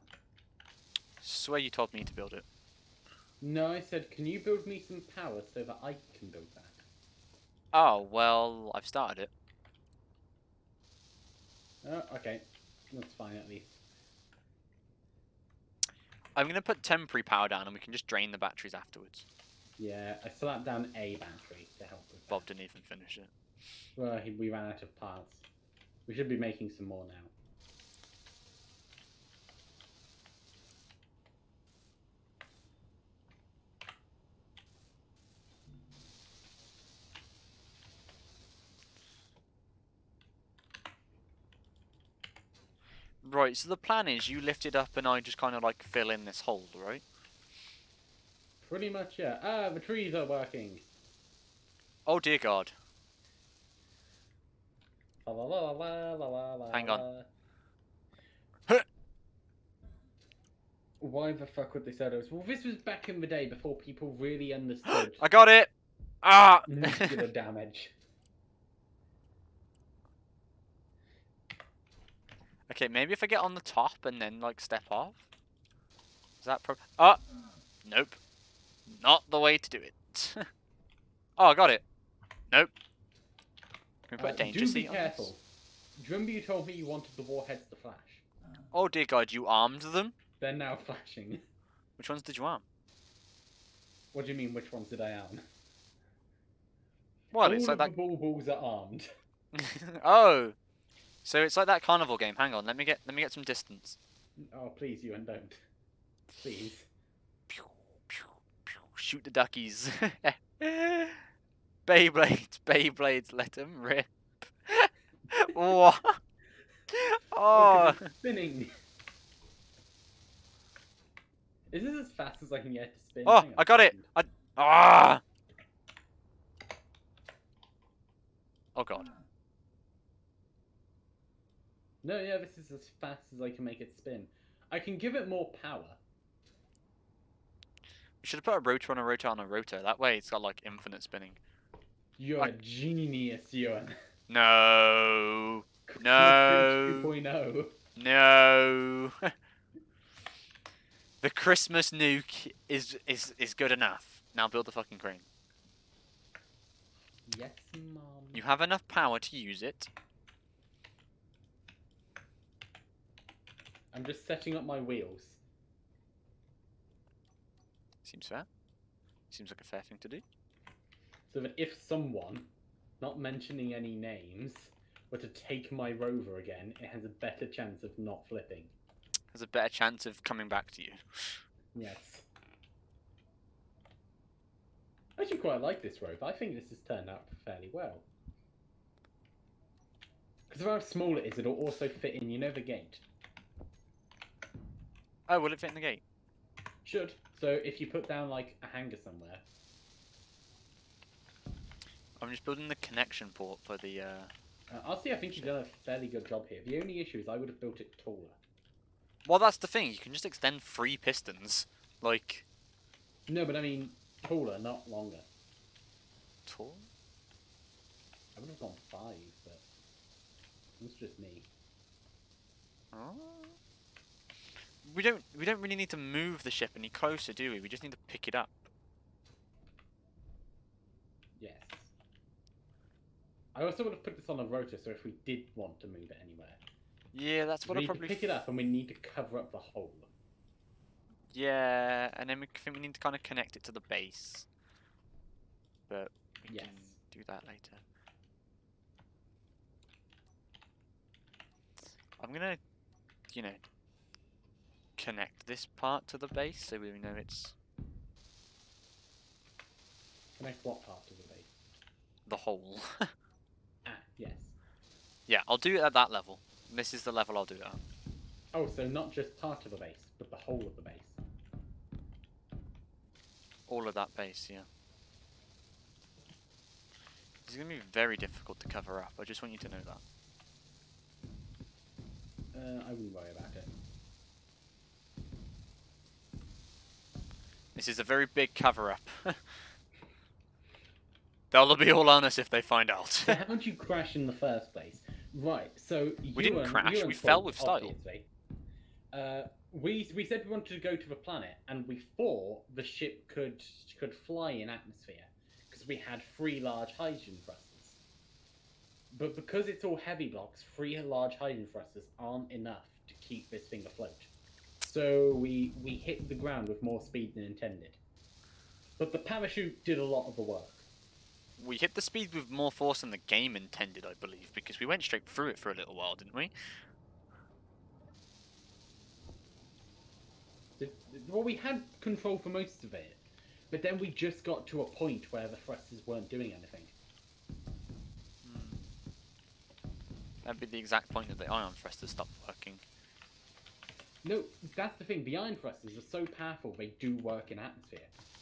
swear you told me to build it. No, I said, can you build me some power so that I can build that? Oh, well, I've started it. Oh, okay. That's fine, at least. I'm going to put temporary power down and we can just drain the batteries afterwards. Yeah, I slapped down a battery to help with that. Bob didn't even finish it. Well, we ran out of parts. We should be making some more now. Right, so the plan is you lift it up and I just kind of like fill in this hole, right? Pretty much, yeah. Ah, the trees are working. Oh dear God. La la la la la la la. Hang on. What why the fuck would they say those? Well, this was back in the day before people really understood I got it! Ah! nuclear damage. Okay, maybe if I get on the top and then, like, step off? Is that oh! Nope. Not the way to do it. Oh, I got it. Nope. Can we put a danger do be seat on careful. this? Do you remember you told me you wanted the warheads to flash? Oh dear God, you armed them? They're now flashing. Which ones did you arm? What do you mean, which ones did I arm? Well, All it's of like the balls are armed. that. Oh, so it's like that carnival game. Hang on, let me get some distance. Oh, please, you and don't. Please. Pew, pew, pew. Shoot the duckies. Beyblades, let them rip. What? Oh. Look, it's spinning. Is this as fast as I can get to spin? Oh, Hang on I a got it. second. Ah. Oh God. No, yeah, this is as fast as I can make it spin. I can give it more power. We should have put a rotor on a rotor on a rotor. That way it's got like infinite spinning. You're a genius, Ewan. No. Christmas No. 2.0. No. The Christmas nuke is good enough. Now build the fucking crane. Yes, Mom. You have enough power to use it. I'm just setting up my wheels. Seems fair. Seems like a fair thing to do. So that if someone, not mentioning any names, were to take my rover again, it has a better chance of not flipping. Has a better chance of coming back to you. Yes. I actually quite like this rover. I think this has turned out fairly well. Because of how small it is, it'll also fit in, you know, the gate. Oh, will it fit in the gate? Should. So if you put down, like, a hanger somewhere. I'm just building the connection port for the... Honestly, I think you've done a fairly good job here. The only issue is I would have built it taller. Well, that's the thing. You can just extend 3 pistons. Like... No, but I mean taller, not longer. Tall? I would have gone 5, but it's just me. Oh. We don't really need to move the ship any closer, do we? We just need to pick it up. Yes. I also would have put this on a rotor, so if we did want to move it anywhere. Yeah, that's what we I need probably... to pick it up, and we need to cover up the hole. Yeah, and then we think we need to kind of connect it to the base. But we can do that later. I'm gonna, you know, connect this part to the base so we know it's... Connect what part of the base? the hole. Ah, yes. Yeah, I'll do it at that level. This is the level I'll do it at. Oh, so not just part of the base, but the whole of the base. All of that base, yeah. It's going to be very difficult to cover up. I just want you to know that. I wouldn't worry about it. This is a very big cover-up. They'll be all on us if they find out. So how did you crash in the first place? Right, so we didn't crash, we fell with style. Obviously. We said we wanted to go to the planet, and we thought the ship could fly in atmosphere, because we had 3 large hydrogen thrusters. But because it's all heavy blocks, 3 large hydrogen thrusters aren't enough to keep this thing afloat. So we hit the ground with more speed than intended. But the parachute did a lot of the work. We hit the speed with more force than the game intended, I believe, because we went straight through it for a little while, didn't we? Well, we had control for most of it, but then we just got to a point where the thrusters weren't doing anything. That'd be the exact point that the ion thrusters stopped working. No, that's the thing. The ion thrusters are so powerful they do work in atmosphere.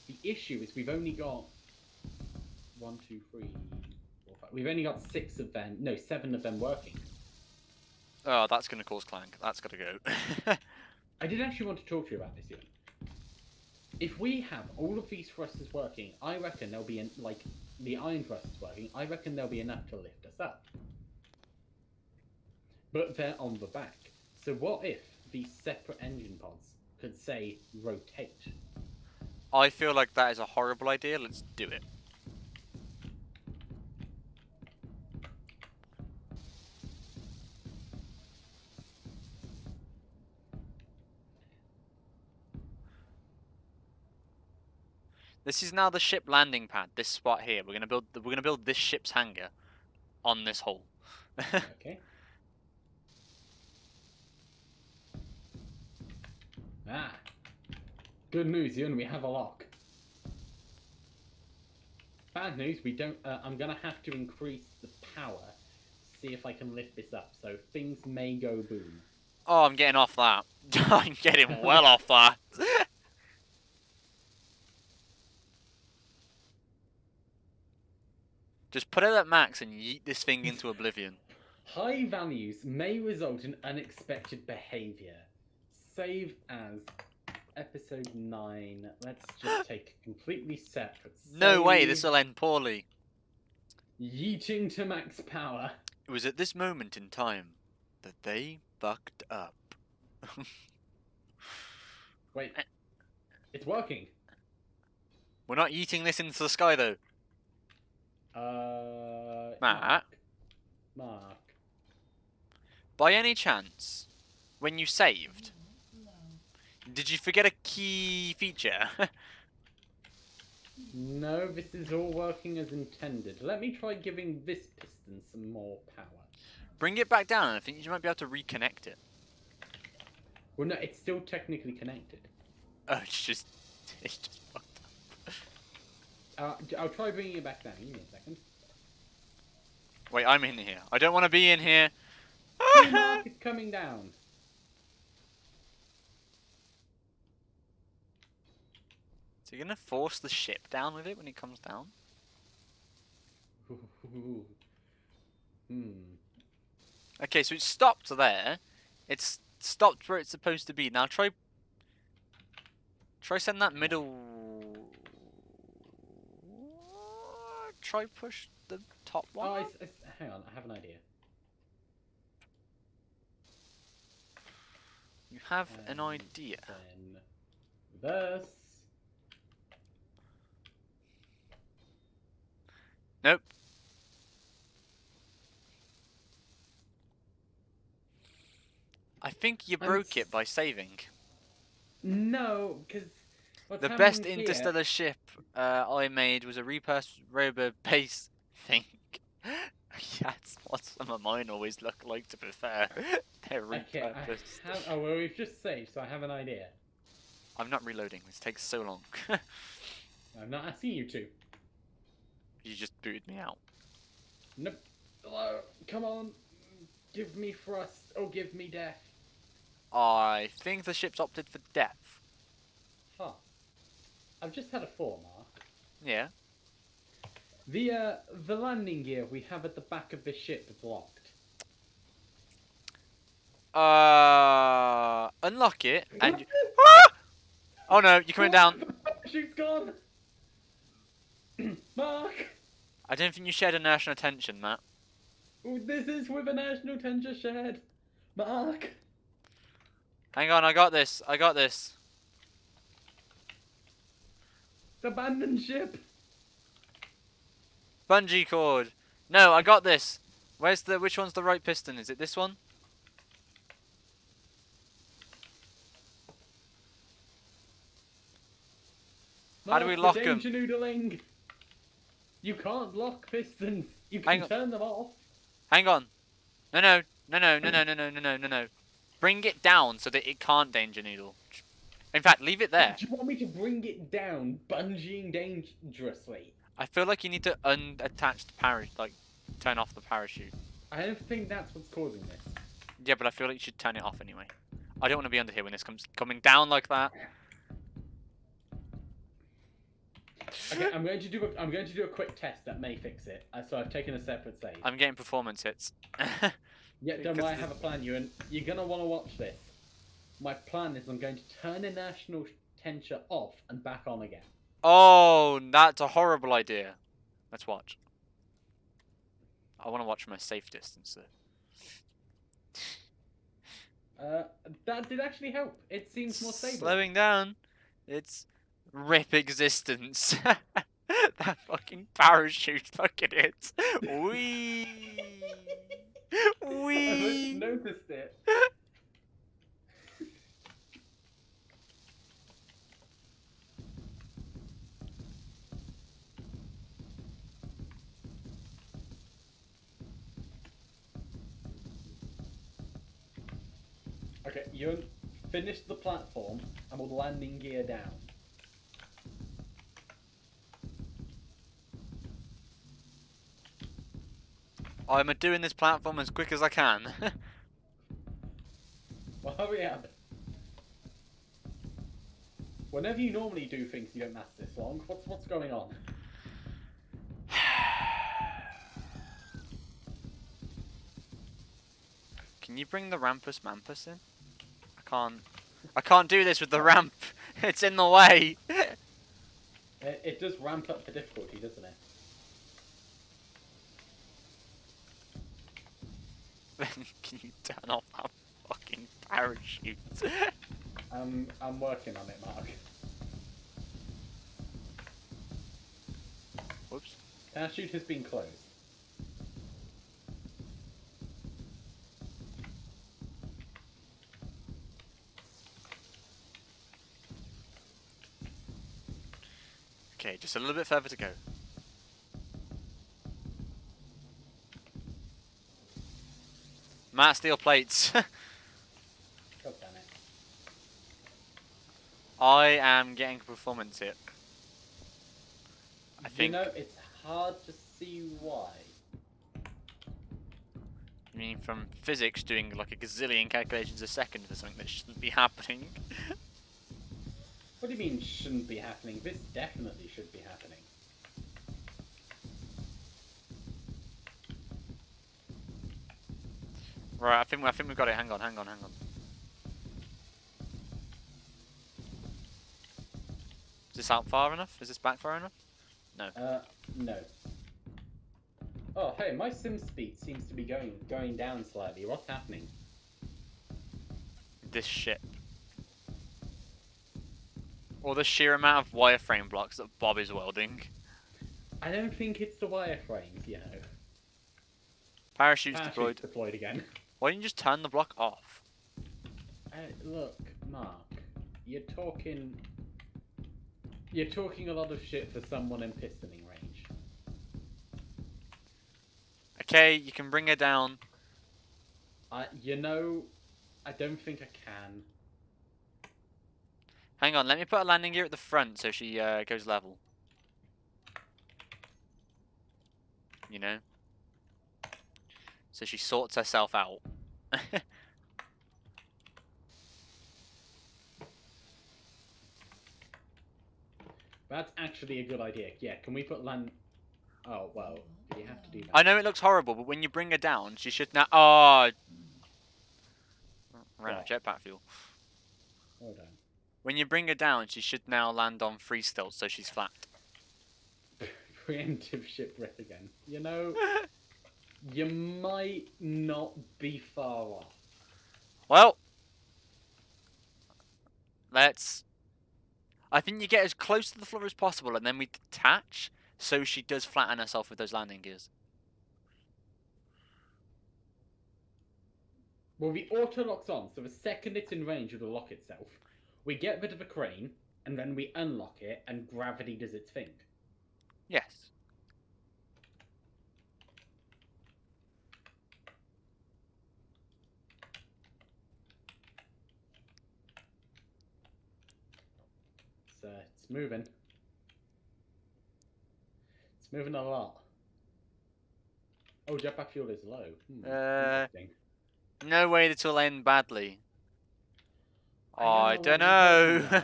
The issue is we've only got 1, 2, 3, 4, 5. We've only got 6 of them. No, 7 of them working. Oh, that's going to cause clank. That's got to go. I did actually want to talk to you about this, Ian. If we have all of these thrusters working, I reckon there'll be like the iron thrusters working. I reckon there'll be enough to lift us up. But they're on the back. So what if these separate engine pods could say rotate? I feel like that is a horrible idea. Let's do it. This is now the ship landing pad. This spot here. We're gonna build this ship's hangar on this hole. Okay. Ah. Good news, Ian. We have a lock. Bad news. We don't. I'm gonna have to increase the power. See if I can lift this up. So things may go boom. Oh, I'm getting off that. I'm getting well off that. Just put it at max and yeet this thing into oblivion. High values may result in unexpected behavior. Save as episode 9. Let's just take a completely separate. No way, Save. this will end poorly. Yeeting to max power. It was at this moment in time that they fucked up. Wait. It's working. We're not yeeting this into the sky though. Matt. Mark. By any chance, when you saved, did you forget a key feature? No, this is all working as intended. Let me try giving this piston some more power. Bring it back down and I think you might be able to reconnect it. Well, no, it's still technically connected. Oh, it's just fucked up. I'll try bringing it back down. Give me a second. Wait, I'm in here. I don't want to be in here. See, Mark, it's coming down. Is he gonna force the ship down with it when it comes down? Okay, so it stopped there. It's stopped where it's supposed to be. Now try send that middle. Try push the top one. Oh, up? hang on, I have an idea. You have an idea. Then reverse. Nope. I think you broke it by saving. No, because The best interstellar ship I made was a repurposed robo base thing. That's what some of mine always look like, to be fair. They're repurposed. Okay, oh, well, we've just saved, so I have an idea. I'm not reloading. This takes so long. I'm not asking you to. You just booted me out. Nope. Hello, come on. Give me thrust, or give me death. I think the ship's opted for death. Huh. I've just had a thought, Mark. Yeah. The landing gear we have at the back of the ship is locked. Unlock it and. Ah! Oh no, you're coming down. She's gone. Mark. I don't think you shared inertial attention, Matt. Oh, this is with a national tender shared. Mark. Hang on, I got this. I got this. Abandoned ship. Bungee cord. No, I got this. Which one's the right piston? Is it this one? Mark, How do we lock 'em? danger noodling. You can't lock pistons. You can turn them off. Hang on. No. Bring it down so that it can't danger noodle. In fact, leave it there. Do you want me to bring it down, bungeeing dangerously? I feel like you need to unattach the parachute, like turn off the parachute. I don't think that's what's causing this. Yeah, but I feel like you should turn it off anyway. I don't want to be under here when this comes coming down like that. Okay, I'm going to do a quick test that may fix it. So I've taken a separate save. I'm getting performance hits. Yeah, don't worry, I have a plan. You're gonna want to watch this. my plan is I'm going to turn inertial tensure off and back on again. Oh, that's a horrible idea. Let's watch. I want to watch from a safe distance, though. That did actually help. It seems more stable. Slowing down. It's rip existence. That fucking parachute fucking hits. Wee. I just Wee. noticed it. Okay, you finish the platform and we'll landing gear down. I'm doing this platform as quick as I can. Well, hurry up. Whenever you normally do things, you don't last this long. What's going on? Can you bring the Rampus Mampus in? I can't do this with the ramp. It's in the way. It does ramp up the difficulty, doesn't it? Can you turn off that fucking parachute? I'm working on it, Mark. Whoops. Parachute has been closed. Okay, just a little bit further to go. Matte steel plates. God damn it. I am getting a performance hit. I think. You know, it's hard to see why. I mean, from physics doing like a gazillion calculations a second for something that shouldn't be happening. What do you mean shouldn't be happening? This definitely should be happening. Right, I think we've got it. Hang on. Is this out far enough? Is this back far enough? No. No. Oh, hey, my sim speed seems to be going down slightly. What's happening? This ship. Or the sheer amount of wireframe blocks that Bob is welding. I don't think it's the wireframes, you know. Parachutes Parachute's deployed. deployed again. Why don't you just turn the block off? Look, Mark, you're talking a lot of shit for someone in pistoning range. Okay, you can bring her down. You know, I don't think I can. Hang on, let me put a landing gear at the front so she goes level. You know? So she sorts herself out. That's actually a good idea. Yeah, can we put land... Oh, well, do you have to do that? I know it looks horrible, but when you bring her down, she should now... Oh! Ran out of jetpack fuel. Hold on. When you bring her down, she should now land on free stilt, so she's flat. Preemptive shipwreck again. You know, you might not be far off. Well, let's... I think you get as close to the floor as possible, and then we detach, so she does flatten herself with those landing gears. Well, the auto locks on, so the second it's in range, it'll lock itself. We get rid of the crane, and then we unlock it, and gravity does its thing. Yes. So it's moving. It's moving a lot. Oh, jetpack fuel is low. Interesting. No way that will end badly. I don't don't know know.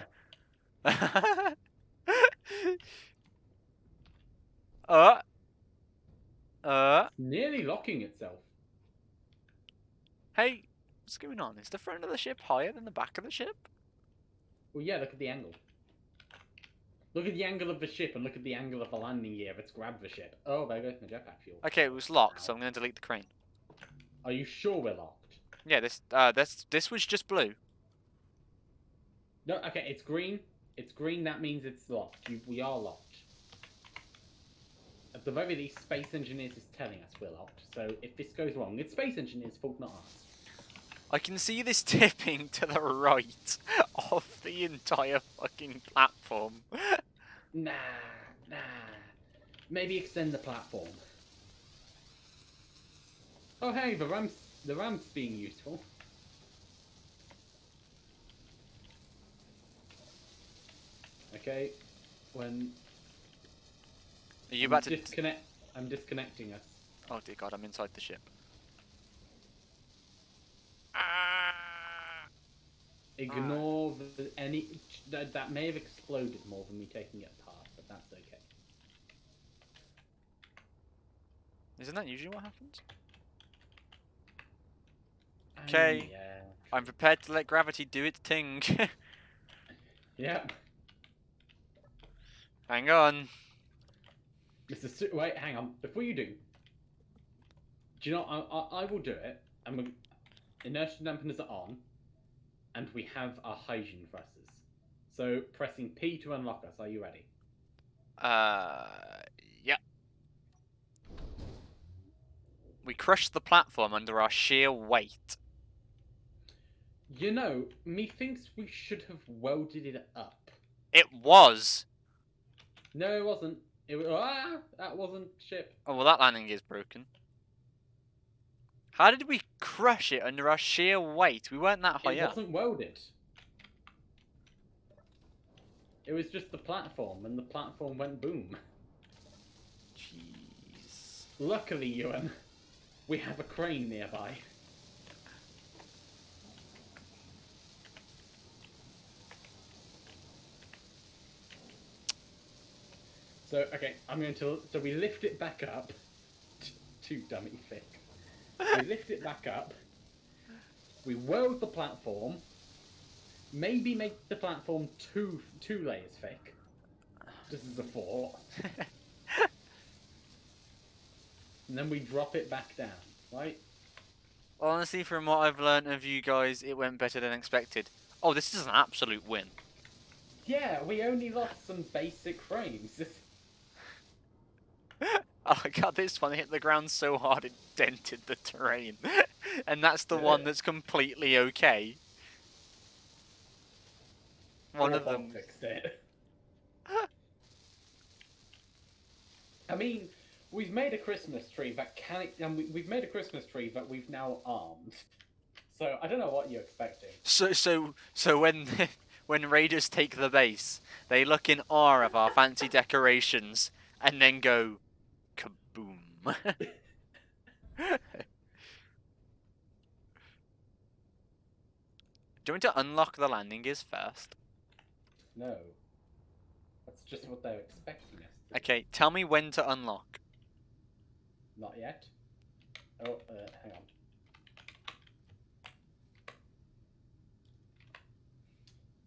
what uh. It's nearly locking itself. Hey, What's going on? Is the front of the ship higher than the back of the ship? Well, yeah, look at the angle. Look at the angle of the ship and look at the angle of the landing gear. It's grabbed the ship. Oh, there goes my jetpack fuel. Okay, it was locked, so I'm going to delete the crane. Are you sure we're locked? Yeah, this was just blue. No, okay, it's green. It's green, that means it's locked. We are locked. At the very least, Space Engineers is telling us we're locked. So if this goes wrong, it's Space Engineers' fault, not ours. I can see this tipping to the right of the entire fucking platform. Nah. Maybe extend the platform. Oh hey, the ramp's being useful. Okay, when Are you about to disconnect? I'm disconnecting us. Oh dear God, I'm inside the ship. Ignore any that may have exploded more than me taking it apart, but that's okay. Isn't that usually what happens? Okay, Yeah. I'm prepared to let gravity do its thing. Yep. Hang on. Wait, hang on. Before you do you know, I will do it. Inertia dampeners are on, and we have our hygiene thrusters. So, pressing P to unlock us. Are you ready? Yeah. We crushed the platform under our sheer weight. You know, methinks we should have welded it up. It was. No, it wasn't. That wasn't ship. Oh, well, that landing gear's broken. How did we crush it under our sheer weight? We weren't that high It up. wasn't welded. It was just the platform, and the platform went boom. Jeez. Luckily, Ewan, we have a crane nearby. So, okay, so we lift it back up. Too dummy thick. We lift it back up. We weld the platform. Maybe make the platform two layers thick. This is a thought. And then we drop it back down, right? Honestly, from what I've learned of you guys, it went better than expected. Oh, this is an absolute win. Yeah, we only lost some basic frames. Oh my God, this one hit the ground so hard it dented the terrain. And that's the one that's completely okay. One of them fixed it. I mean, we've made a Christmas tree that we've made a Christmas tree that we've now armed. So I don't know what you're expecting. So when when raiders take the base, they look in awe of our fancy decorations and then go kaboom. Do you want to unlock the landing gears first? No. That's just what they're expecting us to do. Okay, tell me when to unlock. Not yet. Oh, hang on.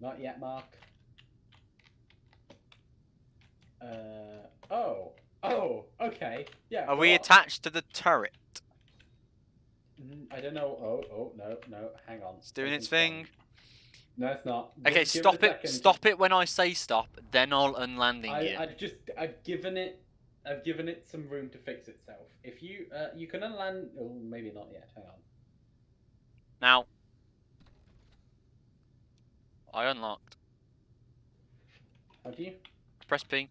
Not yet, Mark. Oh, okay. Yeah. Are we attached to the turret? I don't know. Oh, no. Hang on. It's doing its thing. No, it's not. Okay, stop it. Stop it when I say stop. Then I'll unlanding gear. I've given it some room to fix itself. If you you can unland. Oh, maybe not yet. Hang on. Now, I unlocked. Have you? Press P.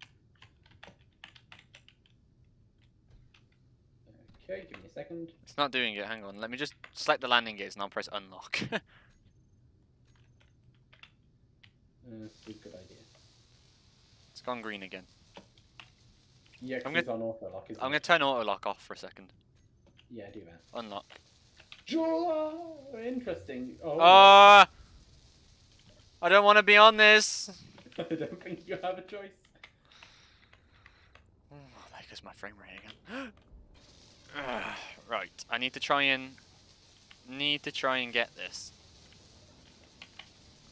Okay, give me a second. It's not doing it. Hang on. Let me just select the landing gears and I'll press unlock. That's a good idea. It's gone green again. Yeah, because it's on auto lock. I'm gonna turn auto lock off for a second. Yeah, do that. Unlock. Interesting. I don't want to be on this. I don't think you have a choice. Oh, there goes my frame rate again. Right, I need to try and need to try and get this.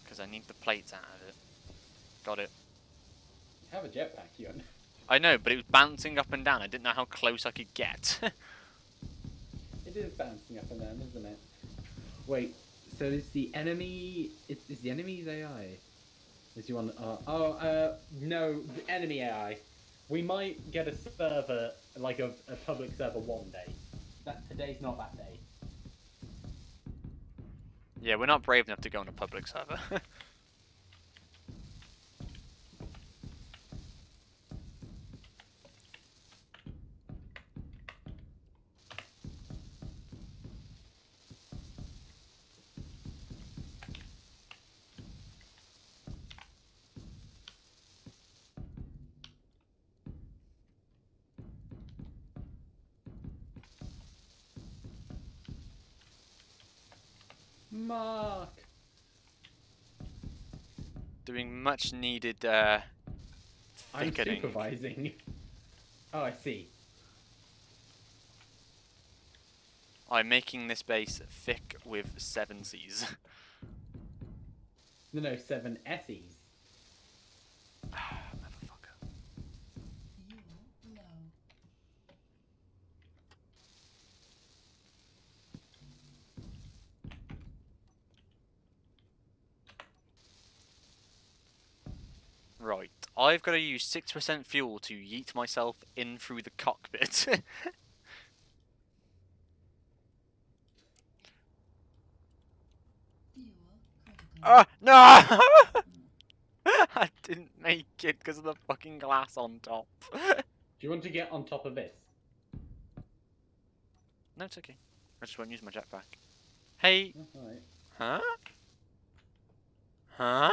Because I need the plates out of it. Got it. You have a jetpack, you. I know, but it was bouncing up and down. I didn't know how close I could get. It is bouncing up and down, isn't it? Wait, so is the enemy... Is the enemy's AI? Is you on... no, the enemy AI. We might get a server, like a public server one day. Today's not that day. Yeah, we're not brave enough to go on a public server. Mark! Doing much needed I'm thickening. supervising. Oh, I see. I'm making this base thick with 7 Cs. No, 7 S's. Motherfucker. Right, I've got to use 6% fuel to yeet myself in through the cockpit. Ah, no! I didn't make it because of the fucking glass on top. Do you want to get on top of this? No, it's okay. I just won't use my jetpack. Hey. Oh, alright. Huh? Huh?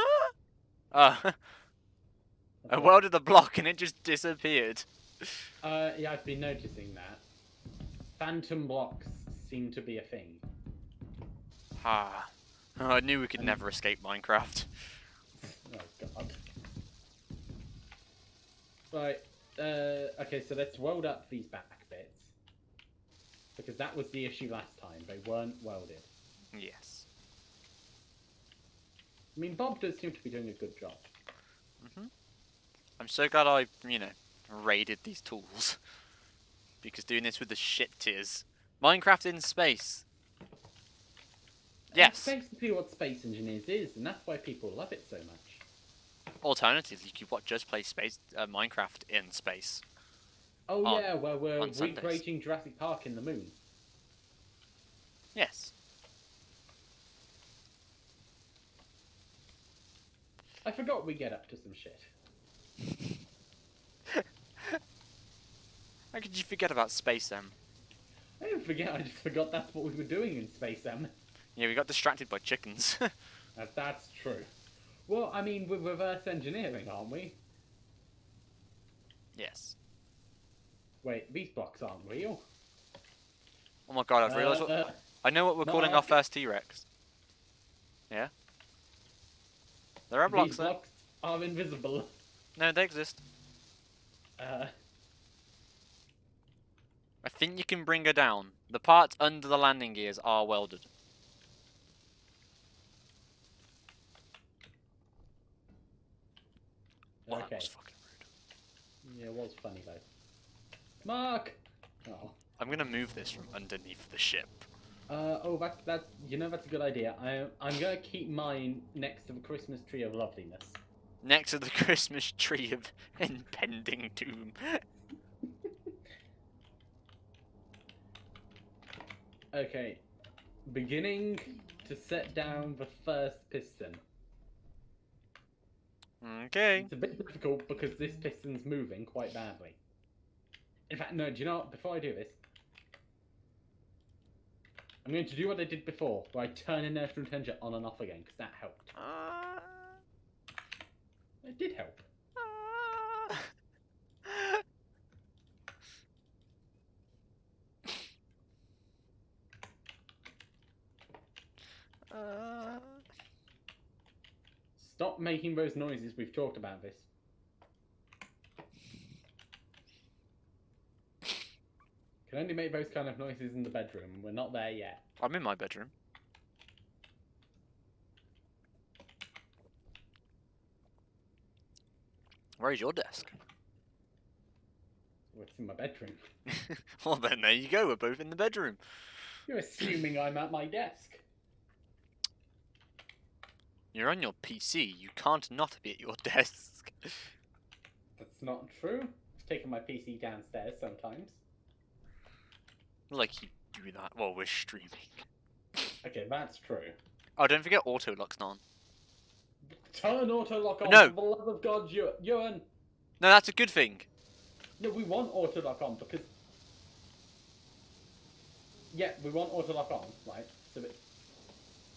Oh. I welded the block and it just disappeared. Yeah, I've been noticing that. Phantom blocks seem to be a thing. Ah. Oh, I knew we could never escape Minecraft. Oh, God. Right, okay, so let's weld up these back bits. Because that was the issue last time, they weren't welded. Yes. I mean, Bob does seem to be doing a good job. I'm so glad I, raided these tools. Because doing this with the shit tiers. Minecraft in space. Yes. It's basically what Space Engineers is, and that's why people love it so much. Alternatively, you could just play space Minecraft in space. Oh yeah, well we're on Sundays. recreating Jurassic Park in the moon. Yes. I forgot we get up to some shit. How could you forget about Space M? I didn't forget, I just forgot that's what we were doing in Space M. Yeah, we got distracted by chickens. That's true. Well, I mean, we're reverse engineering, aren't we? Yes. Wait, these blocks aren't real. Oh my god, I've realised what... I know what we're calling our first T-Rex. Yeah? There are blocks These there. blocks are invisible. No, they exist. Uh, I think you can bring her down. The parts under the landing gears are welded. Well, okay. that was fucking rude. Yeah, it was funny though. Mark! Oh. I'm gonna move this from underneath the ship. That you know, that's a good idea. I'm gonna keep mine next to the Christmas tree of loveliness. Next to the Christmas tree of impending doom. Okay, beginning to set down the first piston. Okay. It's a bit difficult because this piston's moving quite badly. In fact, no, do you know what? Before I do this, I'm going to do what I did before, where I turn inertial retention on and off again, because that helped. It did help. Stop making those noises, we've talked about this. Can only make those kind of noises in the bedroom, we're not there yet. I'm in my bedroom. Where is your desk? What's in my bedroom? Well, then there you go. We're both in the bedroom. You're assuming I'm at my desk. You're on your PC. You can't not be at your desk. That's not true. I've taken my PC downstairs sometimes. Like you do that while we're streaming. Okay, that's true. Oh, don't forget auto lock's on. Turn auto lock on. No. For the love of God, Ewan. No, that's a good thing. No, we want auto lock on because. Yeah, we want auto lock on, right? So,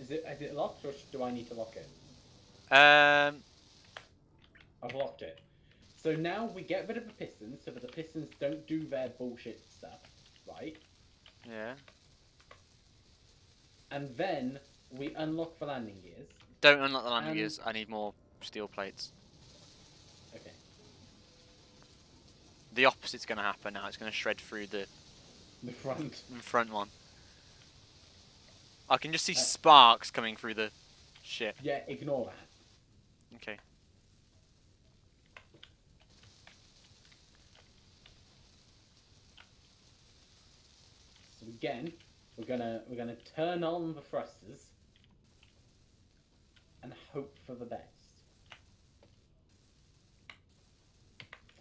is it locked or do I need to lock it? I've locked it. So now we get rid of the pistons so that the pistons don't do their bullshit stuff, right? Yeah. And then we unlock the landing gears. Don't unlock the landing gears. I need more steel plates. Okay. The opposite's going to happen now. It's going to shred through the front one. I can just see sparks coming through the ship. Yeah, ignore that. Okay. So again, we're gonna turn on the thrusters and hope for the best.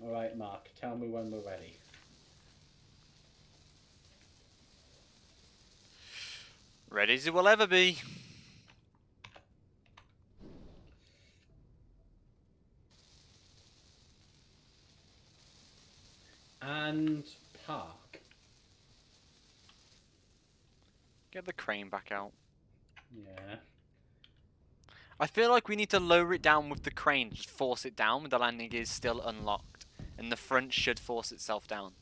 All right, Mark, tell me when we're ready. Ready as it will ever be. And park. Get the crane back out. Yeah. I feel like we need to lower it down with the crane. Just force it down with the landing gears still unlocked. And the front should force itself down.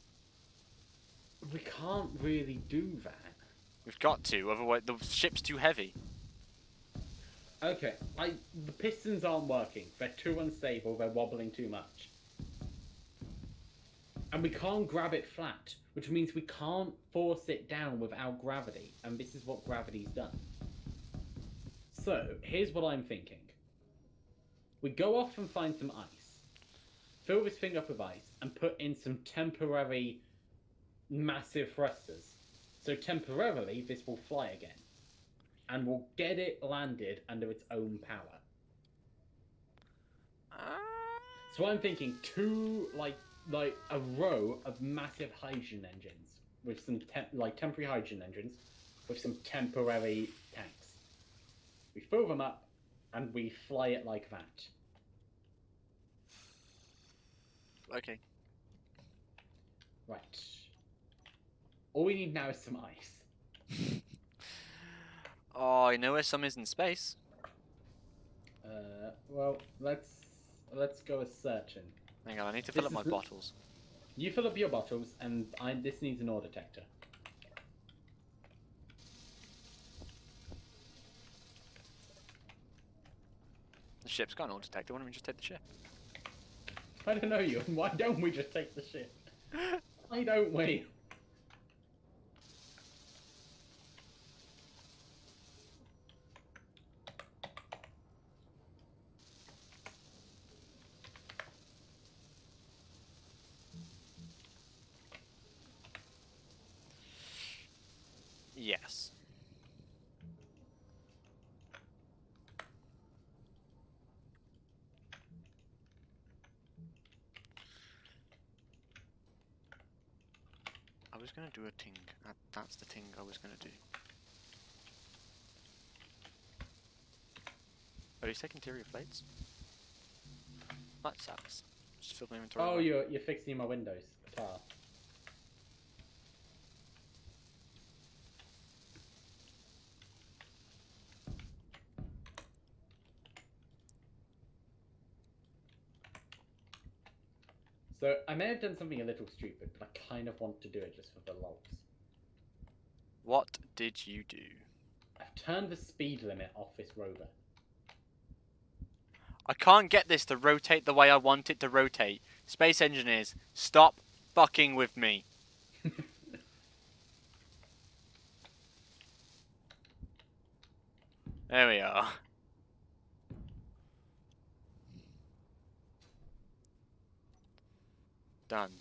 We can't really do that. We've got to, otherwise the ship's too heavy. Okay, the pistons aren't working. They're too unstable, they're wobbling too much. And we can't grab it flat, which means we can't force it down without gravity. And this is what gravity's done. So, here's what I'm thinking. We go off and find some ice. Fill this thing up with ice and put in some temporary massive thrusters. So temporarily, this will fly again. And we'll get it landed under its own power. So I'm thinking like a row of massive hydrogen engines with some temporary hydrogen engines with some temporary tanks. We fill them up and we fly it like that. Okay. Right. All we need now is some ice. Oh, you know where some is in space? Well, let's go a searching. Hang on, I need to fill up my bottles. You fill up your bottles, and this needs an ore detector. The ship's got an ore detector. Why don't we just take the ship? I don't know you. Why don't we just take the ship? Why don't we? Yes. I was gonna do a ting. That's the ting I was gonna do. Are you taking interior plates? That sucks. Just fill my inventory. Oh, you're fixing my windows. Tar. So, I may have done something a little stupid, but I kind of want to do it just for the lols. What did you do? I've turned the speed limit off this rover. I can't get this to rotate the way I want it to rotate. Space engineers, stop fucking with me. There we are. Done.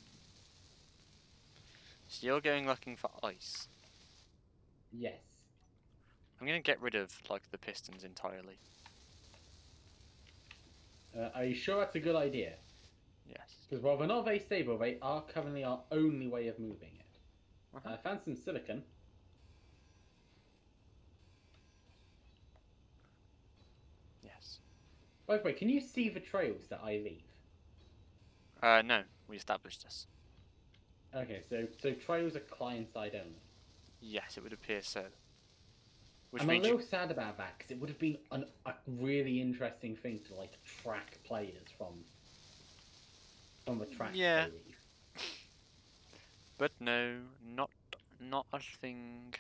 So you're going looking for ice. Yes. I'm gonna get rid of like the pistons entirely. Are you sure that's a good idea? Yes. Because while they're not very stable, they are currently our only way of moving it. Uh-huh. I found some silicon. Yes. By the way, can you see the trails that I leave? No, we established this. Okay, so trails are client side only. Yes, it would appear so. Which I'm a means you... little sad about that because it would have been a really interesting thing to like track players from the tracks they Yeah. leave. But no, not a thing.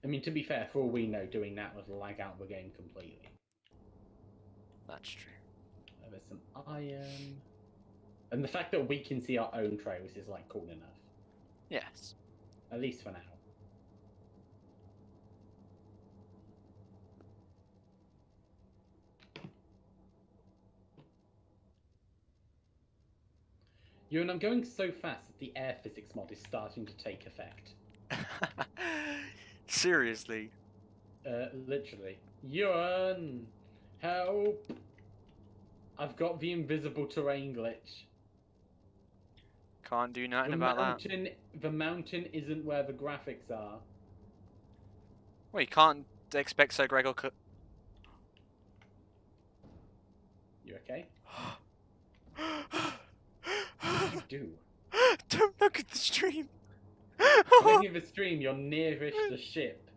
I mean, to be fair, for all we know, doing that would lag out the game completely. That's true. There's some iron, and the fact that we can see our own trails is like cool enough, Yes. at least for now. And I'm going so fast that the air physics mod is starting to take effect. Seriously. Literally. Ewan, help! I've got the invisible terrain glitch. Can't do nothing about that. The mountain isn't where the graphics are. Well, you can't expect Sir Gregor could... You okay? What did you do? Don't look at the stream. Looking at the stream, you're nearish the ship,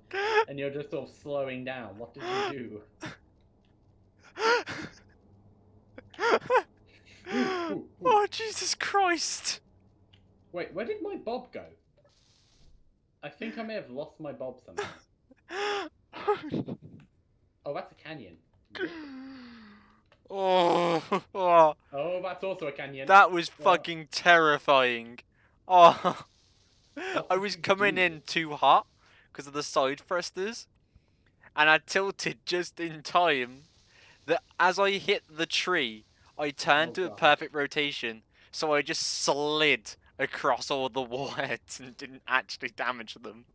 and you're just sort of slowing down. What did you do? Ooh. Oh, Jesus Christ! Wait, where did my bob go? I think I may have lost my bob somewhere. Oh, that's a canyon. Oh, Oh, that's also a canyon. that was fucking terrifying. Oh, What I did was you coming do? in too hot because of the side thrusters, and I tilted just in time that as I hit the tree, I turned Oh to a god. perfect rotation, so I just slid across all the warheads and didn't actually damage them.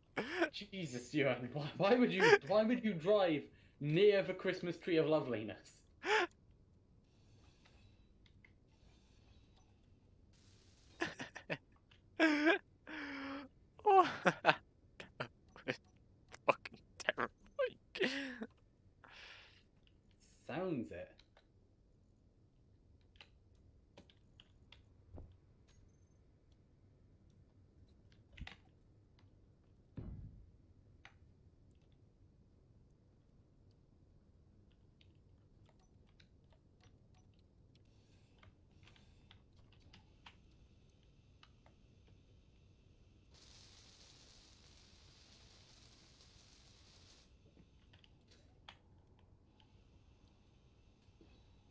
Jesus, Ewan, why would you drive near the Christmas tree of loveliness? Oh, that was fucking terrifying. Sounds it.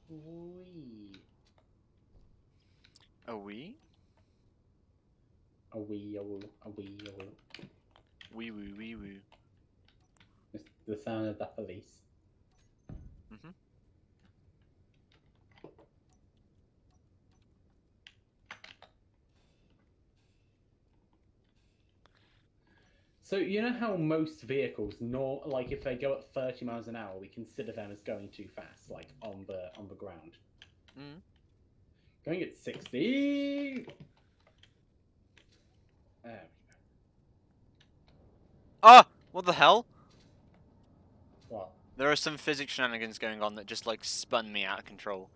Wee. Are we? A wee, a wee, Wee woo, wee woo. It's the sound of the police. Mhm. So you know how most vehicles, like if they go at 30 miles an hour, we consider them as going too fast, like on the ground. Mm. Going at 60. There we go. Ah! What the hell? What? There are some physics shenanigans going on that just like spun me out of control.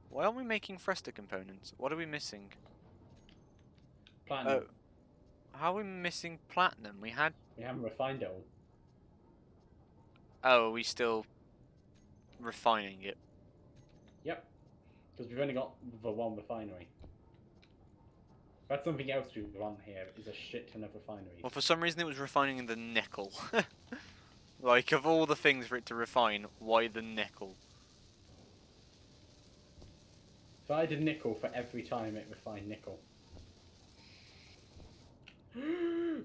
Why aren't we making thruster components? What are we missing? Platinum. Oh, how are we missing platinum? We had... We haven't refined it all. Oh, are we still refining it? Yep. Because we've only got the one refinery. That's something else we run here, is a shit ton of refineries. Well, for some reason it was refining the nickel. Like, of all the things for it to refine, why the nickel? If I did nickel for every time it refined nickel.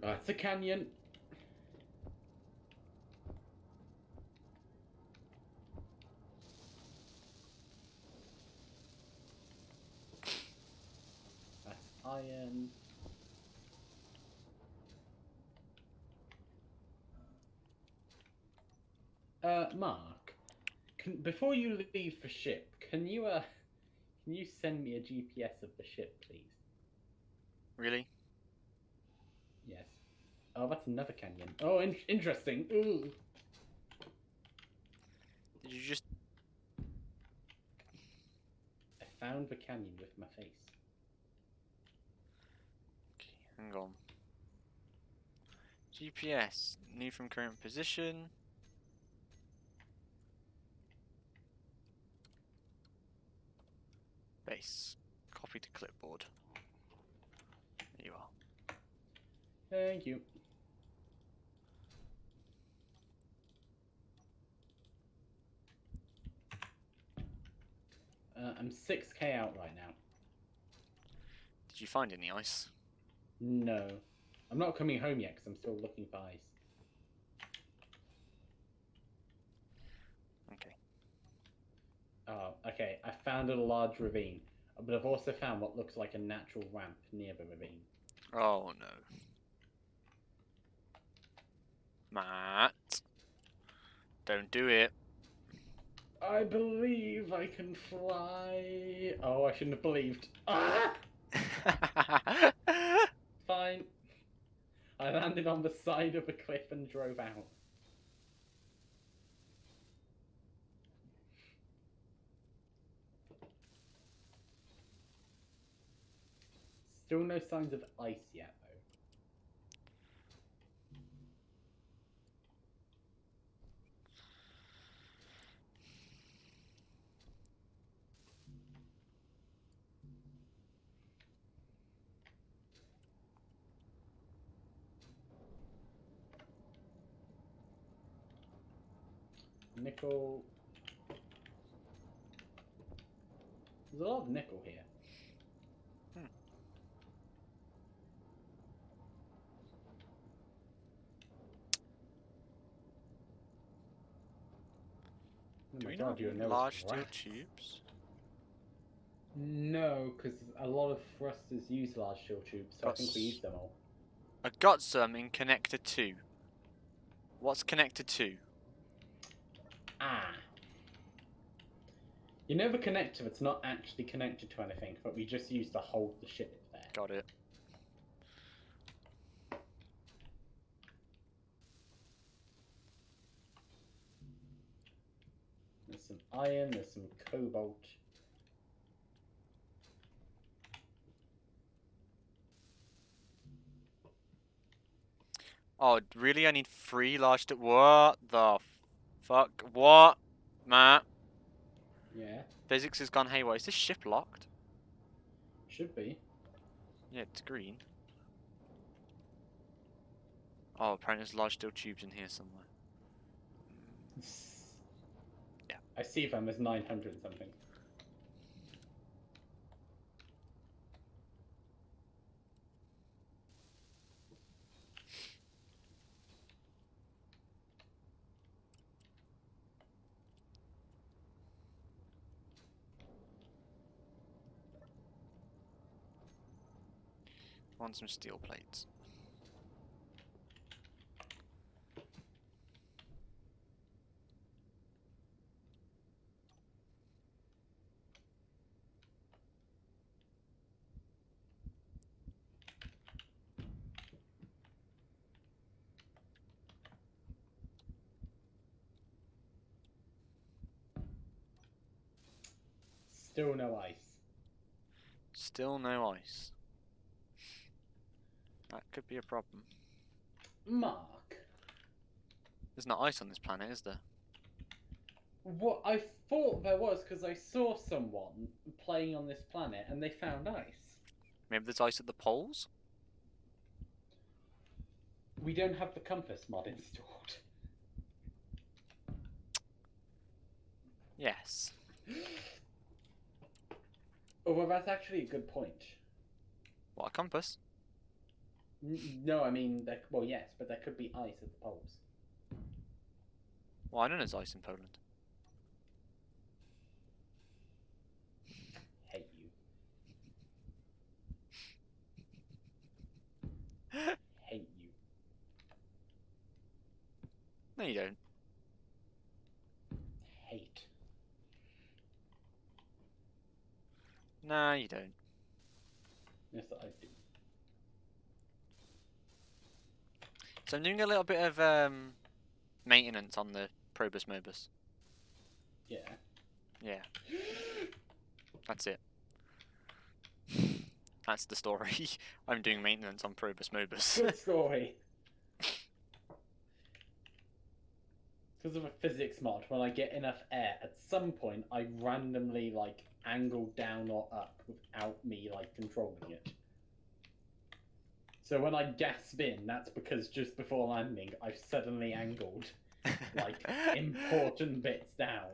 That's a canyon. That's iron. Mark, before you leave the ship, can you send me a GPS of the ship, please? Really? Yes. Oh, that's another canyon. Oh, interesting. Ooh. Did you just... I found the canyon with my face. Okay, hang on. GPS. New from current position. Base. Copy to clipboard. There you are. Thank you. I'm 6k out right now. Did you find any ice? No. I'm not coming home yet because I'm still looking for ice. Okay. Oh, okay. I found a large ravine, but I've also found what looks like a natural ramp near the ravine. Oh no. Matt. Don't do it. I believe I can fly. Oh, I shouldn't have believed. Ah! Fine. I landed on the side of a cliff and drove out. Still no signs of ice yet, though. Nickel. There's a lot of nickel here. Hmm. Oh Do my we god, not your need nose large steel cracked. tubes? No, because a lot of thrusters use large steel tubes, so I think we use them all. I got some in connector 2. What's connector 2? Ah. You know the connector that's not actually connected to anything, but we just use to hold the ship there. Got it. There's some iron, there's some cobalt. Oh, really? I need 3 large steel... What the fuck? What? Matt? Yeah, Physics has gone haywire. Is this ship locked? should be. Yeah, it's green. Oh, apparently there's large steel tubes in here somewhere. Yeah. I see them as 900 something. Want some steel plates. Still no ice. Still no ice. That could be a problem. Mark, There's not ice on this planet, is there? what I thought there was because I saw someone playing on this planet and they found ice. Maybe there's ice at the poles? We don't have the compass mod installed. Yes. Oh, well, that's actually a good point. What, a compass? No, I mean, well, yes, but there could be ice at the poles. Well, I know there's ice in Poland. Hate you. Hate you. No, you don't. Hate. Nah, you don't. Yes, I do. So I'm doing a little bit of maintenance on the Probus Mobus. Yeah. Yeah, that's it. That's the story. I'm doing maintenance on Probus Mobus. Good story. Because of a physics mod, when I get enough air, at some point I randomly like angle down or up without me like controlling it. So when I gasp in, that's because just before landing, I've suddenly angled like important bits down.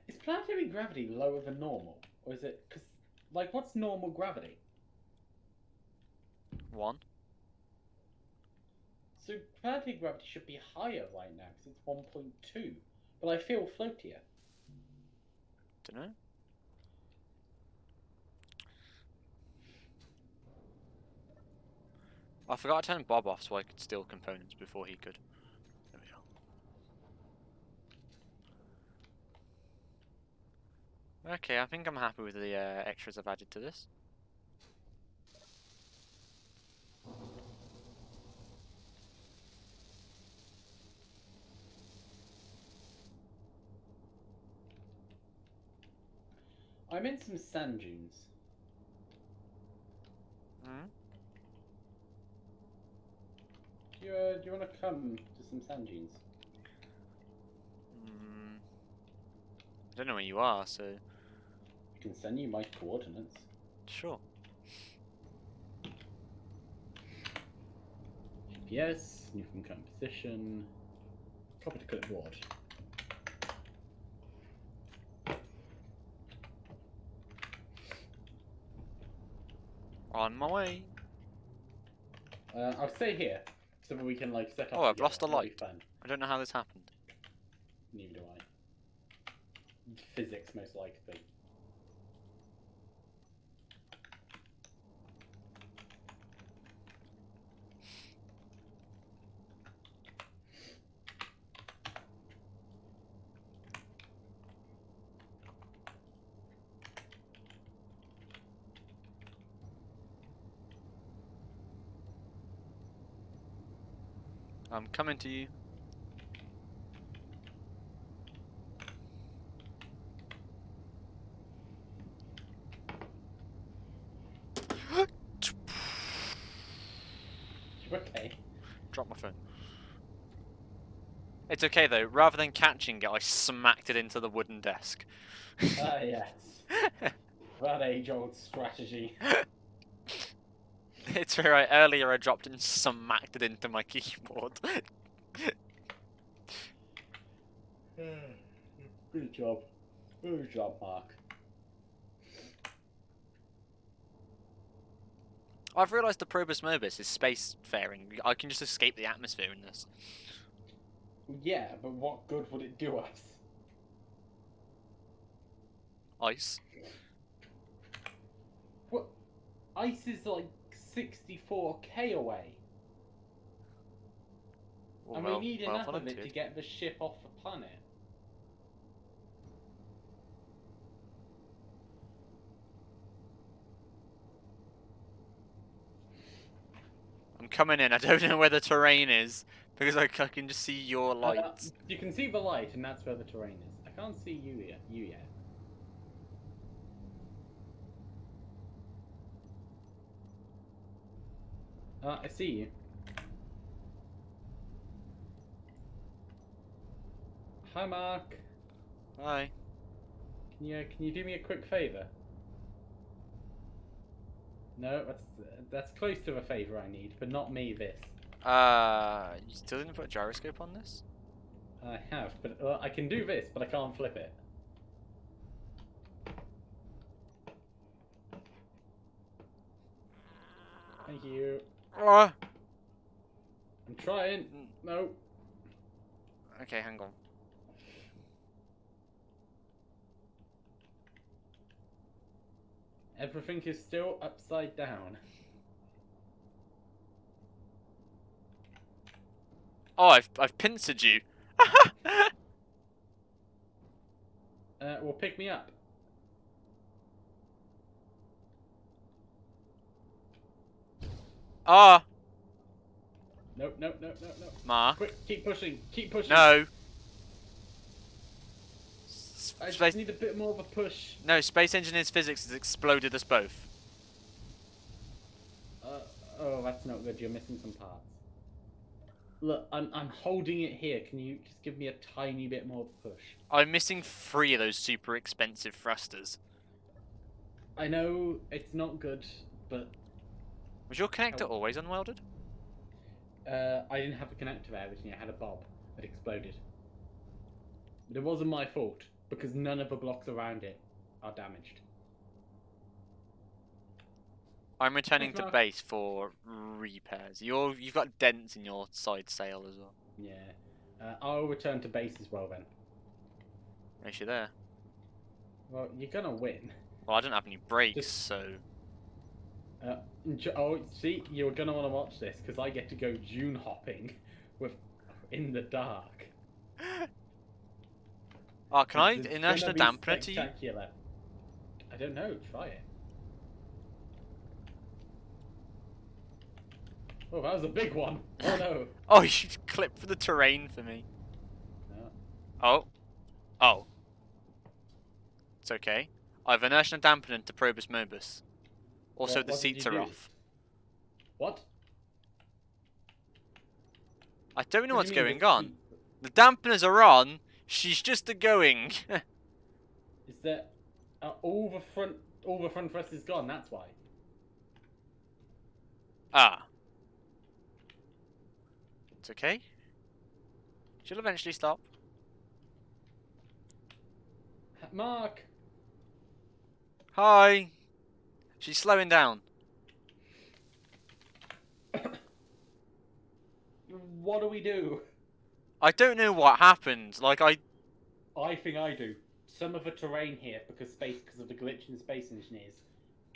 Is planetary gravity lower than normal, or is it? Because like, what's normal gravity? 1. So planetary gravity should be higher right now because it's 1.2, but I feel floatier. Dunno. I forgot to turn Bob off so I could steal components before he could. There we go. Okay, I think I'm happy with the extras I've added to this. I'm in some sand dunes. Mm. Do you want to come to some sand dunes? Mm. I don't know where you are, so I can send you my coordinates. sure. GPS, new from current position. Copy to clipboard. On my way. I'll stay here so that we can like set off. Oh, I've together. lost a That'll be light. fun. I don't know how this happened. Neither do I. Physics, most likely. I'm coming to you. Okay. Drop my phone. It's okay though. Rather than catching it, I smacked it into the wooden desk. Ah, yes. That age-old strategy. It's alright. Earlier, I dropped it and smacked it into my keyboard. Good job. Good job, Mark. I've realised the Probus Mobus is spacefaring. I can just escape the atmosphere in this. Yeah, but what good would it do us? Ice. What? Ice is like 64k away. And we need enough of it to get the ship off the planet. I'm coming in. I don't know where the terrain is because I can just see your lights. You can see the light, and that's where the terrain is. I can't see you yet. I see you. Hi, Mark. Hi. Can you do me a quick favor? No, that's close to a favor I need, but not me. This You still didn't put a gyroscope on this? I have, but I can do this, but I can't flip it. Thank you. Oh. I'm trying. No. Okay, hang on. Everything is still upside down. Oh, I've pincered you. Well, pick me up. Ah. Nope, nope, nope, nope, nope. Mark. Quick, keep pushing, keep pushing. No. I just need a bit more of a push. No, Space Engineers Physics has exploded us both. Oh, that's not good. You're missing some parts. Look, I'm holding it here. Can you just give me a tiny bit more push? I'm missing 3 of those super expensive thrusters. I know it's not good, but Was your connector always unwelded? I didn't have a connector there originally. I had a bob that exploded. But it wasn't my fault because none of the blocks around it are damaged. I'm returning Thanks, to Mark. base for repairs. You've got dents in your side sail as well. Yeah. I'll return to base as well then. Is you there? Well, you're gonna win. Well, I don't have any brakes, Just- so... Oh, see, you're gonna want to watch this because I get to go dune hopping with in the dark. Oh, can I It's inertia gonna be dampener to you? spectacular. I don't know. Try it. Oh, that was a big one. Oh no. Oh, you should clip for the terrain for me. No. Oh. Oh. It's okay. I've inertia dampener to Probus Mobus. Also, the What did seats you are do? off. What? I don't know What what's do you mean going the on. seat? The dampeners are on. She's just a-going. Is that all the front thrust is gone? That's why. Ah. It's okay. She'll eventually stop. Mark. Hi. She's slowing down. What do we do? I don't know what happened. Like, I think I do. Some of the terrain here, because of the glitch in Space Engineers,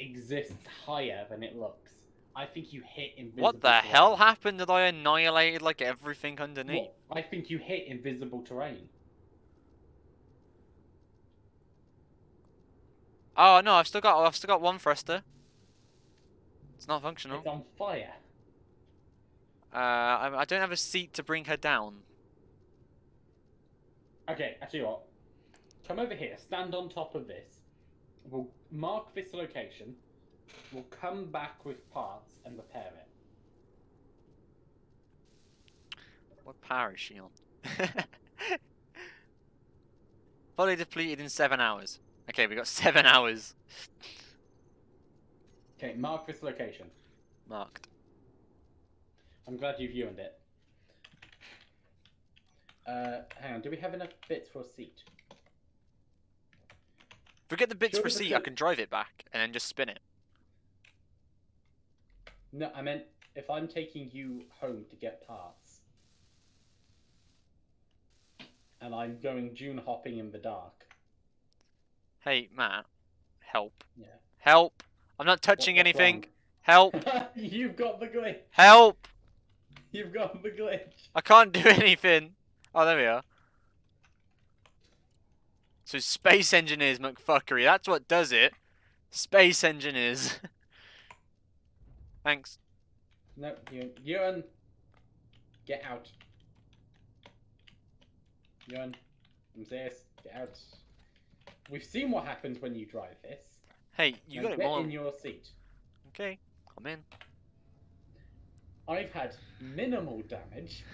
exists higher than it looks. I think you hit invisible What the terrain. hell happened that I annihilated, like, everything underneath? What? I think you hit invisible terrain. Oh, no, I've still got one thruster. It's not functional. It's on fire. I don't have a seat to bring her down. Okay, I tell you what. Come over here, stand on top of this. We'll mark this location. We'll come back with parts and repair it. What power is she on? Fully depleted in 7 hours. Okay, we got 7 hours. Okay, mark this location. Marked. I'm glad you've viewed it. Hang on, do we have enough bits for a seat? If we get the bits Sure, for a but seat, I can drive it back and then just spin it. No, I meant if I'm taking you home to get parts. And I'm going dune hopping in the dark. Hey, Matt. Help. Yeah. Help! I'm not touching What's anything. wrong? Help! You've got the glitch. Help! You've got the glitch. I can't do anything. Oh, there we are. So Space Engineers McFuckery. That's what does it. Space Engineers. Thanks. No, Ewan. Get out. Ewan. I'm serious. Get out. We've seen what happens when you drive this. Hey, you Now got it get more. in your seat. Okay, I'm in. I've had minimal damage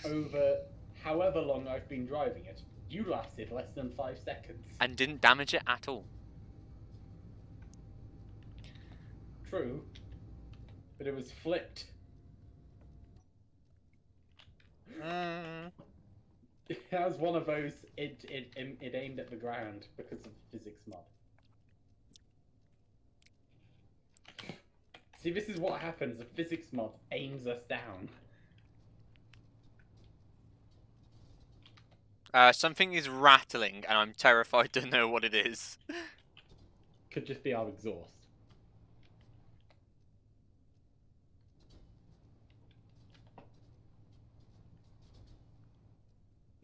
over however long I've been driving it, you lasted less than 5 seconds. And didn't damage it at all. True, but it was flipped. That was one of those. It aimed at the ground because of the physics mod. See, this is what happens. The physics mod aims us down. Something is rattling, and I'm terrified to know what it is. Could just be our exhaust.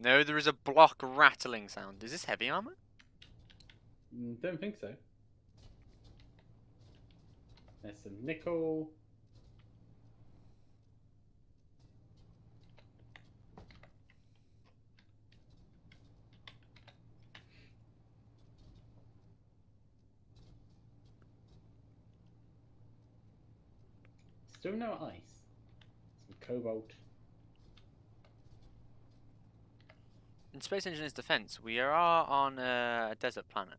No, there is a block rattling sound. Is this heavy armor? Don't think so. There's some nickel. Still no ice. Some cobalt. In Space Engineers Defense, we are on a desert planet.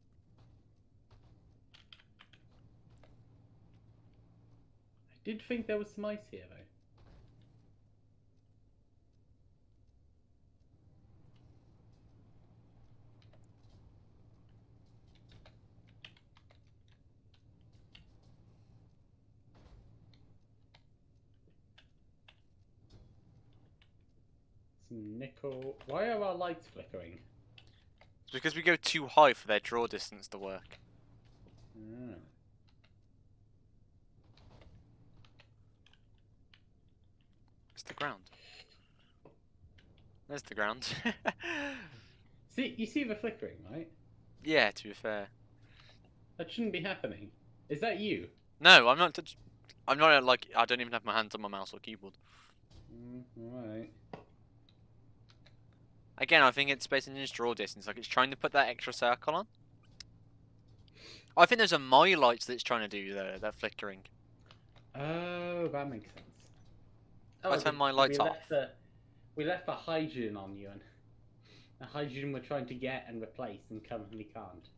I did think there was some ice here, though. Some nickel. Why are our lights flickering? It's because we go too high for their draw distance to work. Ah. It's the ground. There's the ground. See, you see the flickering, right? Yeah, to be fair. That shouldn't be happening. Is that you? No, I'm not. I'm not like. I don't even have my hands on my mouse or keyboard. Alright. Again, I think it's Space Engineers draw distance. Like it's trying to put that extra circle on. I think there's a my lights that it's trying to do there. That flickering. Oh, that makes sense. I turn my lights off. We left the hydrogen on you, and the hydrogen we're trying to get and replace, and currently can't.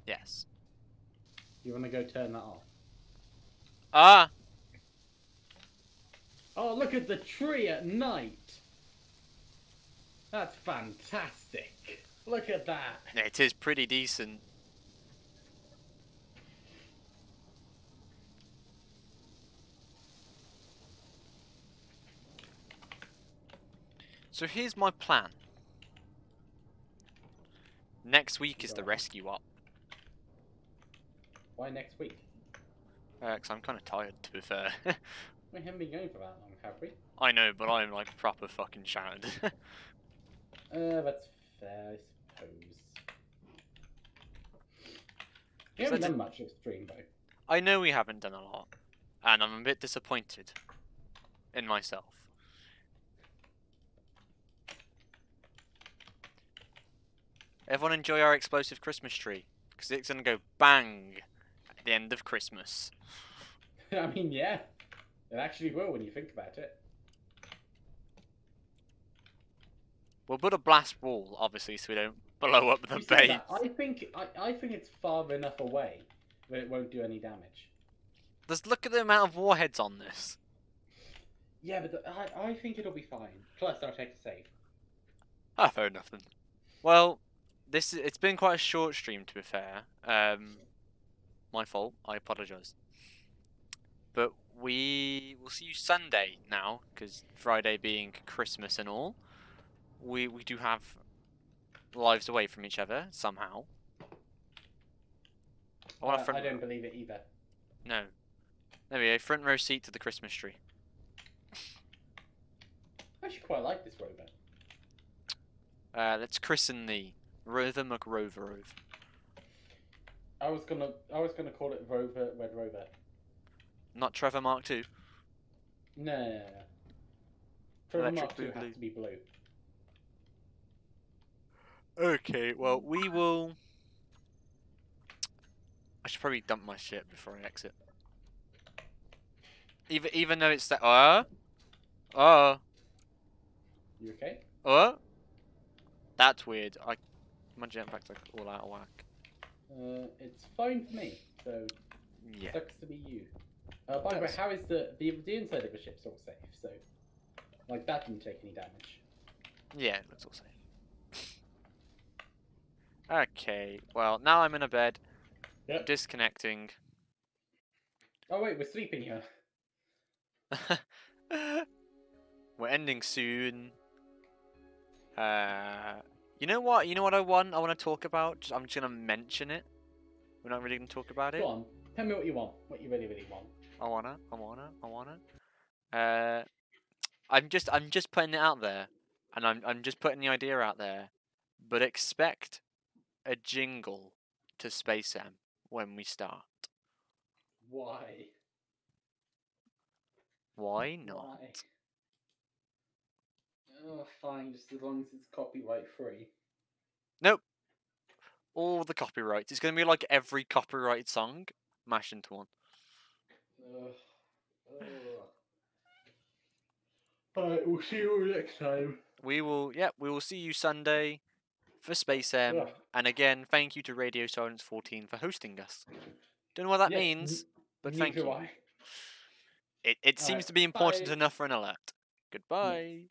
Yes. You want to go turn that off? Ah! Oh, look at the tree at night! That's fantastic! Look at that! It is pretty decent. So here's my plan. Next week is the rescue op. Why next week? Because I'm kind of tired, to be fair. We haven't been going for that long, have we? I know, but I'm like proper fucking shattered. That's fair, I suppose. We haven't done much extreme, though. I know we haven't done a lot, and I'm a bit disappointed in myself. Everyone enjoy our explosive Christmas tree, because it's going to go bang at the end of Christmas. I mean, yeah. It actually will when you think about it. We'll put a blast wall, obviously, so we don't blow up the You say base. that, I think it's far enough away that it won't do any damage. Just look at the amount of warheads on this. Yeah, but I think it'll be fine. Plus, I'll take a save. Ah, fair enough then. Well, it's been quite a short stream, to be fair. My fault. I apologise. But we will see you Sunday now, because Friday being Christmas and all. We do have lives away from each other somehow. I don't believe it either. No. There we go. Front row seat to the Christmas tree. I actually quite like this robot. Let's christen the Rover McRover. I was gonna call it Rover Red Rover. Not Trevor Mark II. No. Trevor Electric Mark II Boogaloo. has to be blue. Okay, well, we will... I should probably dump my shit before I exit. Even though it's that... Oh, You okay? oh, that's weird. My jetpack's like all out of whack. It's fine for me. So Yeah, sucks to be you. it By the way, does. how is the inside of the ship all safe? So like that didn't take any damage. Yeah, it looks all safe. Okay, well now I'm in a bed, Yep. disconnecting. Oh wait, we're sleeping here. We're ending soon. You know what? You know what I want? I want to talk about. I'm just gonna mention it. We're not really gonna talk about Go it. on, tell me what you want. What you really, really want. I wanna. I'm just putting it out there, and I'm just putting the idea out there. But expect a jingle to Space M when we start. Why? Why not? Why? Oh, fine, just as long as it's copyright free. Nope. All the copyrights. It's gonna be like every copyrighted song mashed into one. Ugh. Ugh. Alright, we'll see you all next time. We will see you Sunday for Space M. Ugh. And again, thank you to Radio Silence 14 for hosting us. Don't know what that Yes, means, but neither thank do you. I. It seems Alright, to be important bye. enough for an alert. Yes. Goodbye.